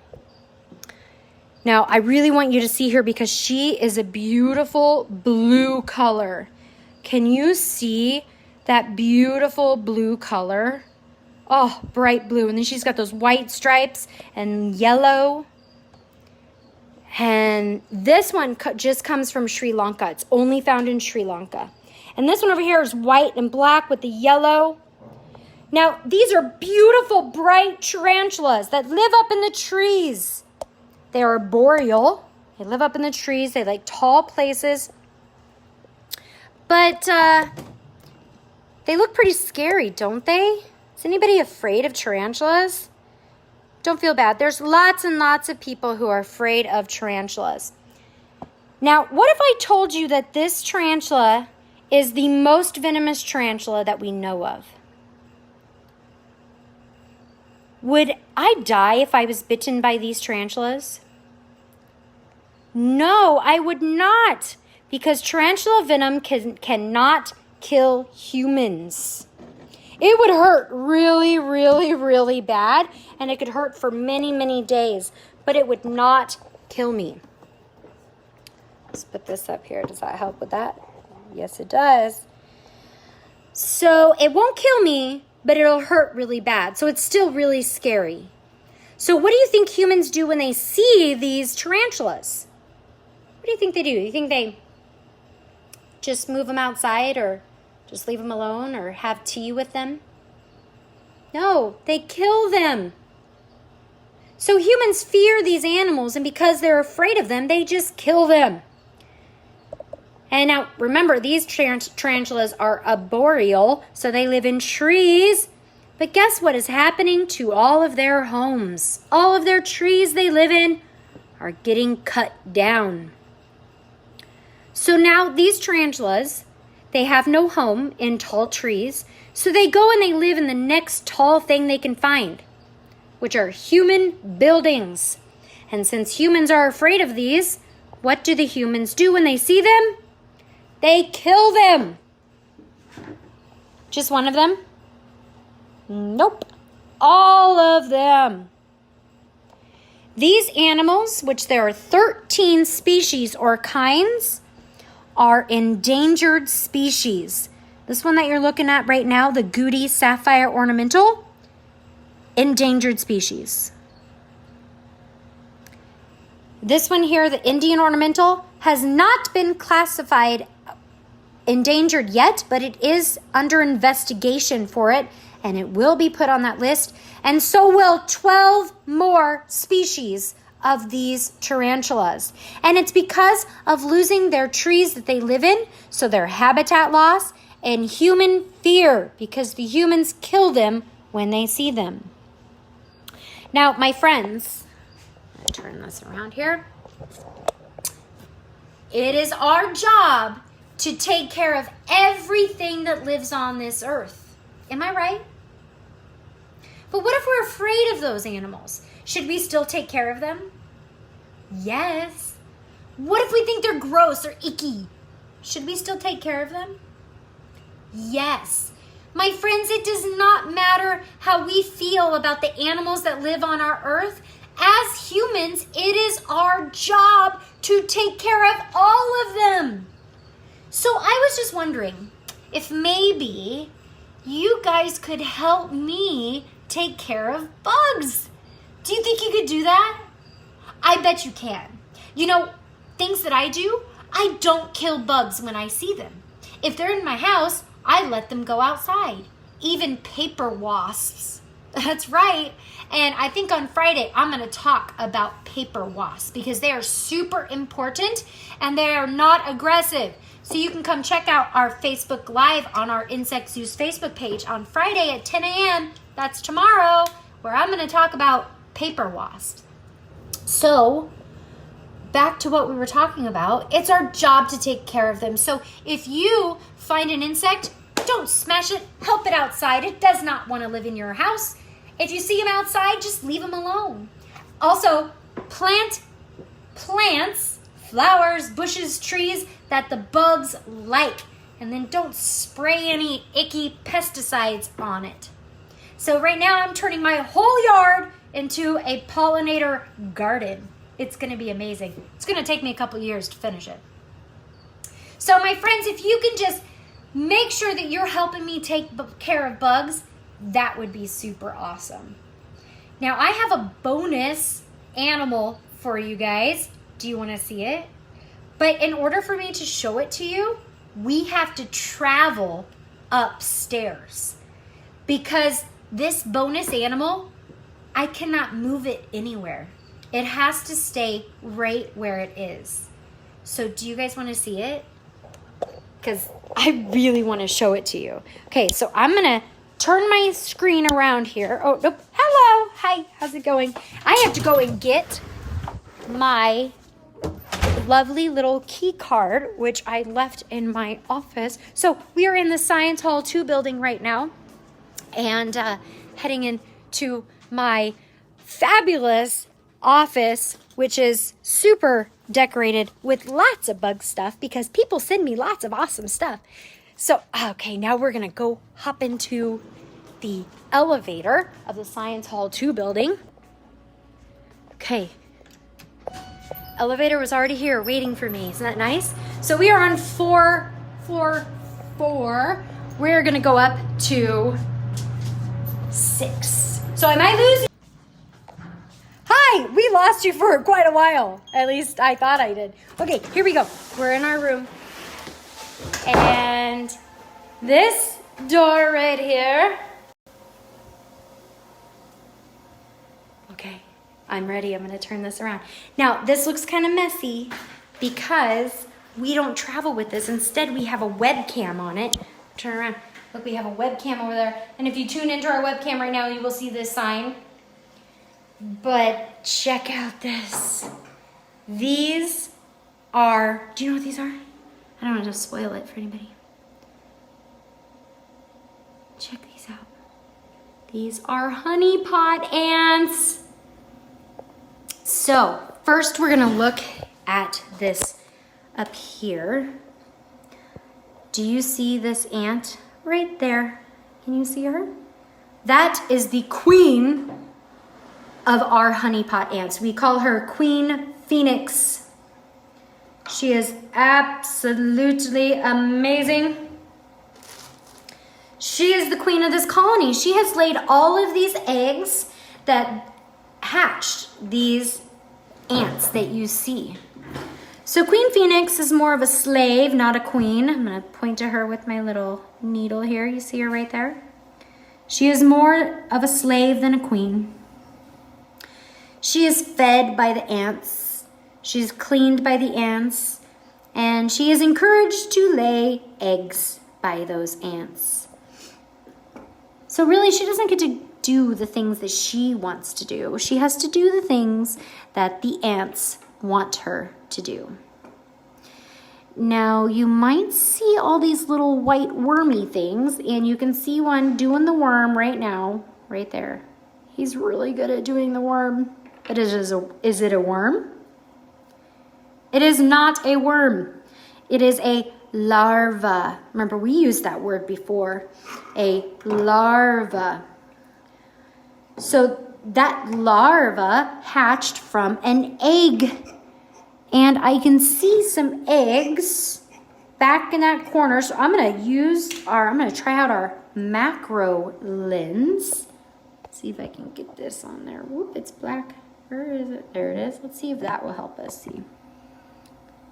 Now, I really want you to see her because she is a beautiful blue color. Can you see that beautiful blue color? Oh, bright blue. And then she's got those white stripes and yellow. And this one just comes from Sri Lanka. It's only found in Sri Lanka. And this one over here is white and black with the yellow. Now, these are beautiful, bright tarantulas that live up in the trees. They are arboreal. They live up in the trees. They like tall places. But they look pretty scary, don't they? Is anybody afraid of tarantulas? Don't feel bad. There's lots and lots of people who are afraid of tarantulas. Now, what if I told you that this tarantula is the most venomous tarantula that we know of? Would I die if I was bitten by these tarantulas? No, I would not, because tarantula venom cannot kill humans. It would hurt really, really, really bad, and it could hurt for many, many days, but it would not kill me. Let's put this up here. Does that help with that? Yes, it does. So it won't kill me, but it'll hurt really bad, so it's still really scary. So what do you think humans do when they see these tarantulas? What do you think they do? You think they just move them outside or just leave them alone or have tea with them? No, they kill them. So humans fear these animals, and because they're afraid of them, they just kill them. And now, remember, these tarantulas are arboreal, so they live in trees. But guess what is happening to all of their homes? All of their trees they live in are getting cut down. So now these tarantulas, they have no home in tall trees, so they go and they live in the next tall thing they can find, which are human buildings. And since humans are afraid of these, what do the humans do when they see them? They kill them. Just one of them? Nope. All of them. These animals, which there are 13 species or kinds, are endangered species. This one that you're looking at right now, the Goody sapphire ornamental, endangered species. This one here, the Indian ornamental, has not been classified endangered yet, but it is under investigation for it, and it will be put on that list. And so will 12 more species of these tarantulas. And it's because of losing their trees that they live in, so their habitat loss and human fear, because the humans kill them when they see them. Now, my friends, I'm going to turn this around here. It is our job to take care of everything that lives on this earth. Am I right? But what if we're afraid of those animals? Should we still take care of them? Yes. What if we think they're gross or icky? Should we still take care of them? Yes. My friends, it does not matter how we feel about the animals that live on our earth. As humans, it is our job to take care of all of them. So I was just wondering if maybe you guys could help me take care of bugs. Do you think you could do that? I bet you can. You know, things that I do, I don't kill bugs when I see them. If they're in my house, I let them go outside. Even paper wasps. That's right. And I think on Friday, I'm going to talk about paper wasps because they are super important and they are not aggressive. So you can come check out our Facebook Live on our Insect Zoo's Facebook page on Friday at 10 a.m. That's tomorrow, where I'm going to talk about paper wasps. So, back to what we were talking about, it's our job to take care of them. So if you find an insect, don't smash it, help it outside. It does not want to live in your house. If you see them outside, just leave them alone. Also, plant plants, flowers, bushes, trees that the bugs like. And then don't spray any icky pesticides on it. So right now I'm turning my whole yard into a pollinator garden. It's gonna be amazing. It's gonna take me a couple years to finish it. So my friends, if you can just make sure that you're helping me take care of bugs, that would be super awesome. Now I have a bonus animal for you guys. Do you wanna see it? But in order for me to show it to you, we have to travel upstairs because this bonus animal, I cannot move it anywhere. It has to stay right where it is. So do you guys want to see it? Because I really want to show it to you. Okay, so I'm going to turn my screen around here. Oh, nope. Hello. Hi. How's it going? I have to go and get my lovely little key card, which I left in my office. So we are in the Science Hall 2 building right now and heading into my fabulous office, which is super decorated with lots of bug stuff because people send me lots of awesome stuff. So, okay, now we're going to go hop into the elevator of the Science Hall 2 building. Okay. Elevator was already here waiting for me. Isn't that nice? So we are on floor 4. We're going to go up to 6. So am I losing? Hi, we lost you for quite a while. At least I thought I did. Okay, here we go. We're in our room. And this door right here. Okay. I'm ready. I'm going to turn this around. Now, this looks kind of messy because we don't travel with this. Instead, we have a webcam on it. Turn around. Look, we have a webcam over there. And if you tune into our webcam right now, you will see this sign. But check out this. These are, do you know what these are? I don't want to spoil it for anybody. Check these out. These are honeypot ants. So, first we're gonna look at this up here. Do you see this ant right there? Can you see her? That is the queen of our honeypot ants. We call her Queen Phoenix. She is absolutely amazing. She is the queen of this colony. She has laid all of these eggs that hatched these ants that you see. So Queen Phoenix is more of a slave, not a queen. I'm going to point to her with my little needle here. You see her right there? She is more of a slave than a queen. She is fed by the ants. She's cleaned by the ants. And she is encouraged to lay eggs by those ants. So really, she doesn't get to do the things that she wants to do. She has to do the things that the ants want her to do. Now, you might see all these little white wormy things, and you can see one doing the worm right now, right there. He's really good at doing the worm. But is it a worm? It is not a worm. It is a larva. Remember, we used that word before. A larva. So that larva hatched from an egg. And I can see some eggs back in that corner. So I'm going to try out our macro lens. See if I can get this on there. Whoop, it's black. Where is it? There it is. Let's see if that will help us see.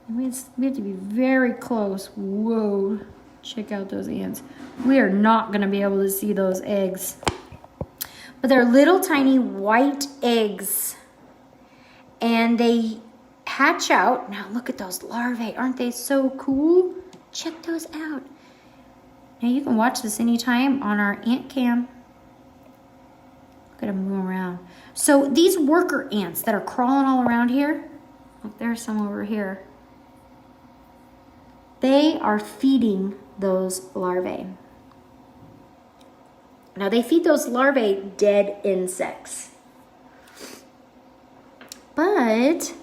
We have to be very close. Whoa. Check out those ants. We are not going to be able to see those eggs. But they're little tiny white eggs. And they hatch out. Now look at those larvae. Aren't they so cool? Check those out. Now you can watch this anytime on our ant cam. Look at them move around. So these worker ants that are crawling all around here, look, there's some over here. They are feeding those larvae. Now they feed those larvae dead insects. But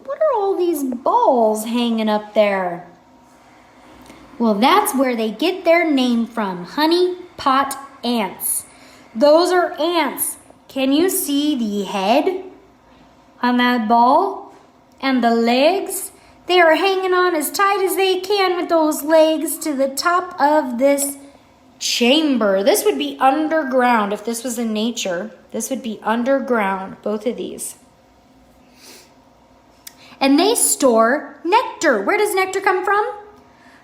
what are all these balls hanging up there? Well, that's where they get their name from, honey pot ants. Those are ants. Can you see the head on that ball and the legs? They are hanging on as tight as they can with those legs to the top of this chamber. This would be underground if this was in nature. This would be underground, both of these. And they store nectar. Where does nectar come from?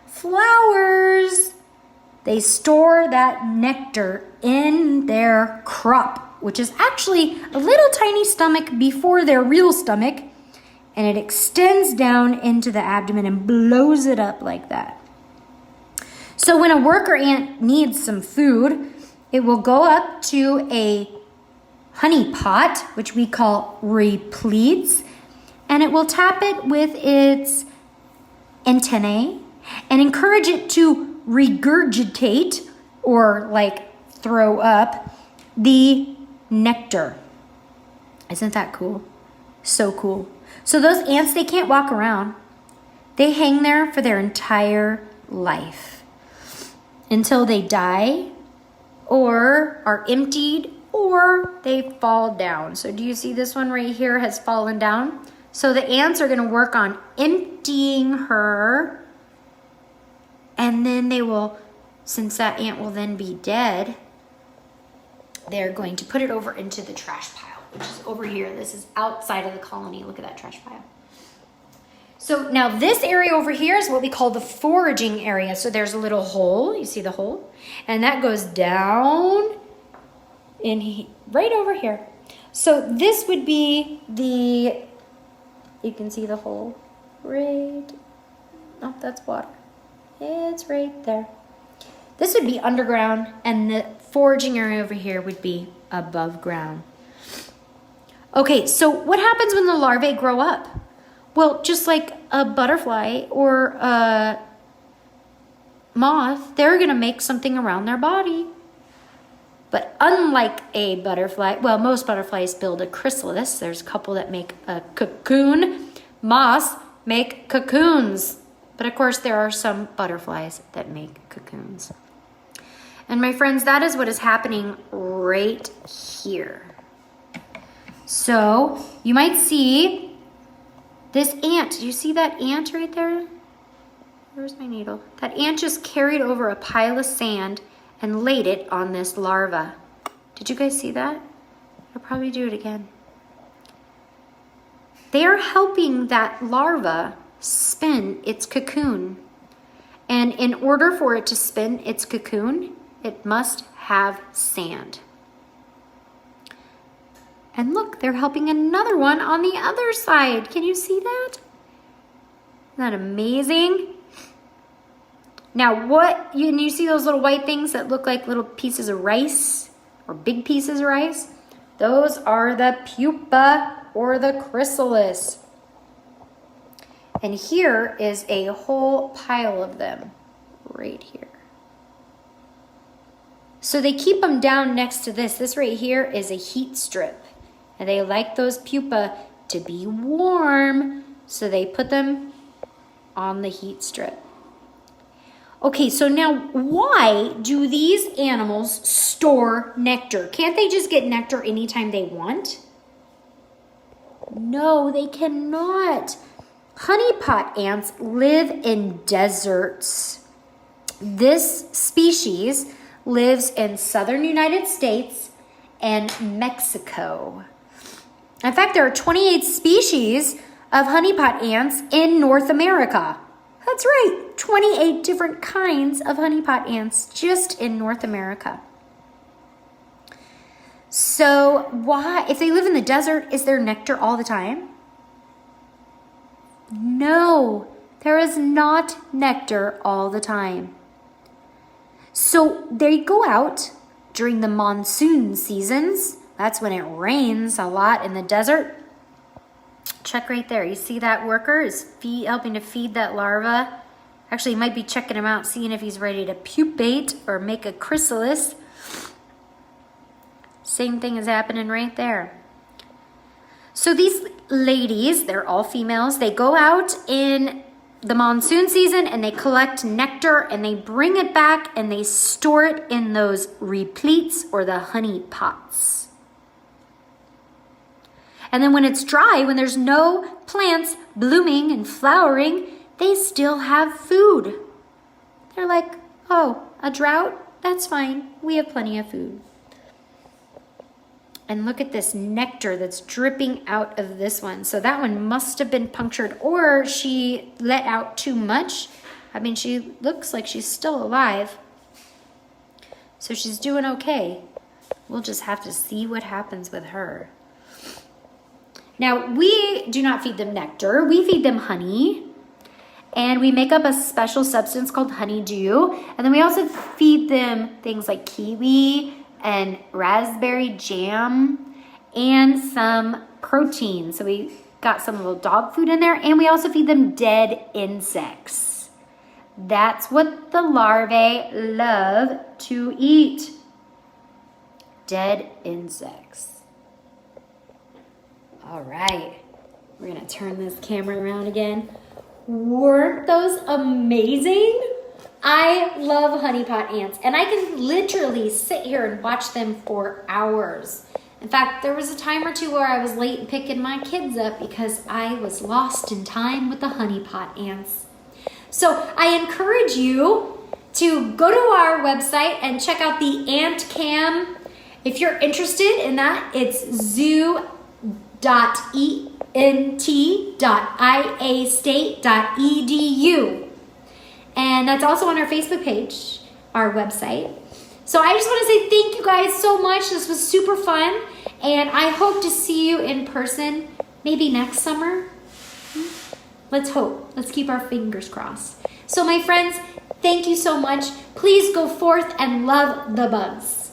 Flowers. They store that nectar in their crop, which is actually a little tiny stomach before their real stomach, and it extends down into the abdomen and blows it up like that. So when a worker ant needs some food, it will go up to a honey pot, which we call repletes, and it will tap it with its antennae and encourage it to regurgitate, or like throw up, the nectar. Isn't that cool? So cool. So those ants, they can't walk around. They hang there for their entire life until they die or are emptied or they fall down. So do you see this one right here has fallen down? So the ants are going to work on emptying her, and then they will, since that ant will then be dead, they're going to put it over into the trash pile, which is over here. This is outside of the colony. Look at that trash pile. So now this area over here is what we call the foraging area. So there's a little hole. You see the hole? And that goes down in right over here. So this would be the, you can see the hole right, oh, that's water. It's right there. This would be underground, and the foraging area over here would be above ground. Okay, so what happens when the larvae grow up? Well, just like a butterfly or a moth, they're going to make something around their body. But unlike a butterfly, well, most butterflies build a chrysalis. There's a couple that make a cocoon. Moths make cocoons. But of course, there are some butterflies that make cocoons. And my friends, that is what is happening right here. So you might see this ant. Do you see that ant right there? Where's my needle? That ant just carried over a pile of sand and laid it on this larva. Did you guys see that? I'll probably do it again. They are helping that larva spin its cocoon. And in order for it to spin its cocoon, it must have sand. And look, they're helping another one on the other side. Can you see that? Isn't that amazing? Now you see those little white things that look like little pieces of rice or big pieces of rice? Those are the pupa or the chrysalis. And here is a whole pile of them right here. So they keep them down next to this. This right here is a heat strip. And they like those pupa to be warm, so they put them on the heat strip. Okay, so now why do these animals store nectar? Can't they just get nectar anytime they want? No, they cannot. Honeypot ants live in deserts. This species lives in southern United States and Mexico. In fact, there are 28 species of honeypot ants in North America. That's right, 28 different kinds of honeypot ants just in North America. So why, if they live in the desert, is there nectar all the time? No, there is not nectar all the time. So they go out during the monsoon seasons. That's when it rains a lot in the desert. Check right there. You see that worker is helping to feed that larva. Actually, he might be checking him out, seeing if he's ready to pupate or make a chrysalis. Same thing is happening right there. So these ladies, they're all females, they go out in the monsoon season and they collect nectar and they bring it back and they store it in those repletes or the honey pots. And then when it's dry, when there's no plants blooming and flowering, they still have food. They're like, oh, a drought? That's fine. We have plenty of food. And look at this nectar that's dripping out of this one. So that one must have been punctured, or she let out too much. I mean, she looks like she's still alive. So she's doing okay. We'll just have to see what happens with her. Now, we do not feed them nectar. We feed them honey. And we make up a special substance called honeydew. And then we also feed them things like kiwi and raspberry jam and some protein. So we got some little dog food in there, and we also feed them dead insects. That's what the larvae love to eat. Dead insects. All right, we're gonna turn this camera around again. Weren't those amazing? I love honeypot ants, and I can literally sit here and watch them for hours. In fact, there was a time or two where I was late picking my kids up because I was lost in time with the honeypot ants. So I encourage you to go to our website and check out the ant cam. If you're interested in that, it's zoo.ent.iastate.edu. And that's also on our Facebook page, our website. So I just want to say thank you guys so much. This was super fun. And I hope to see you in person maybe next summer. Let's hope. Let's keep our fingers crossed. So my friends, thank you so much. Please go forth and love the bugs.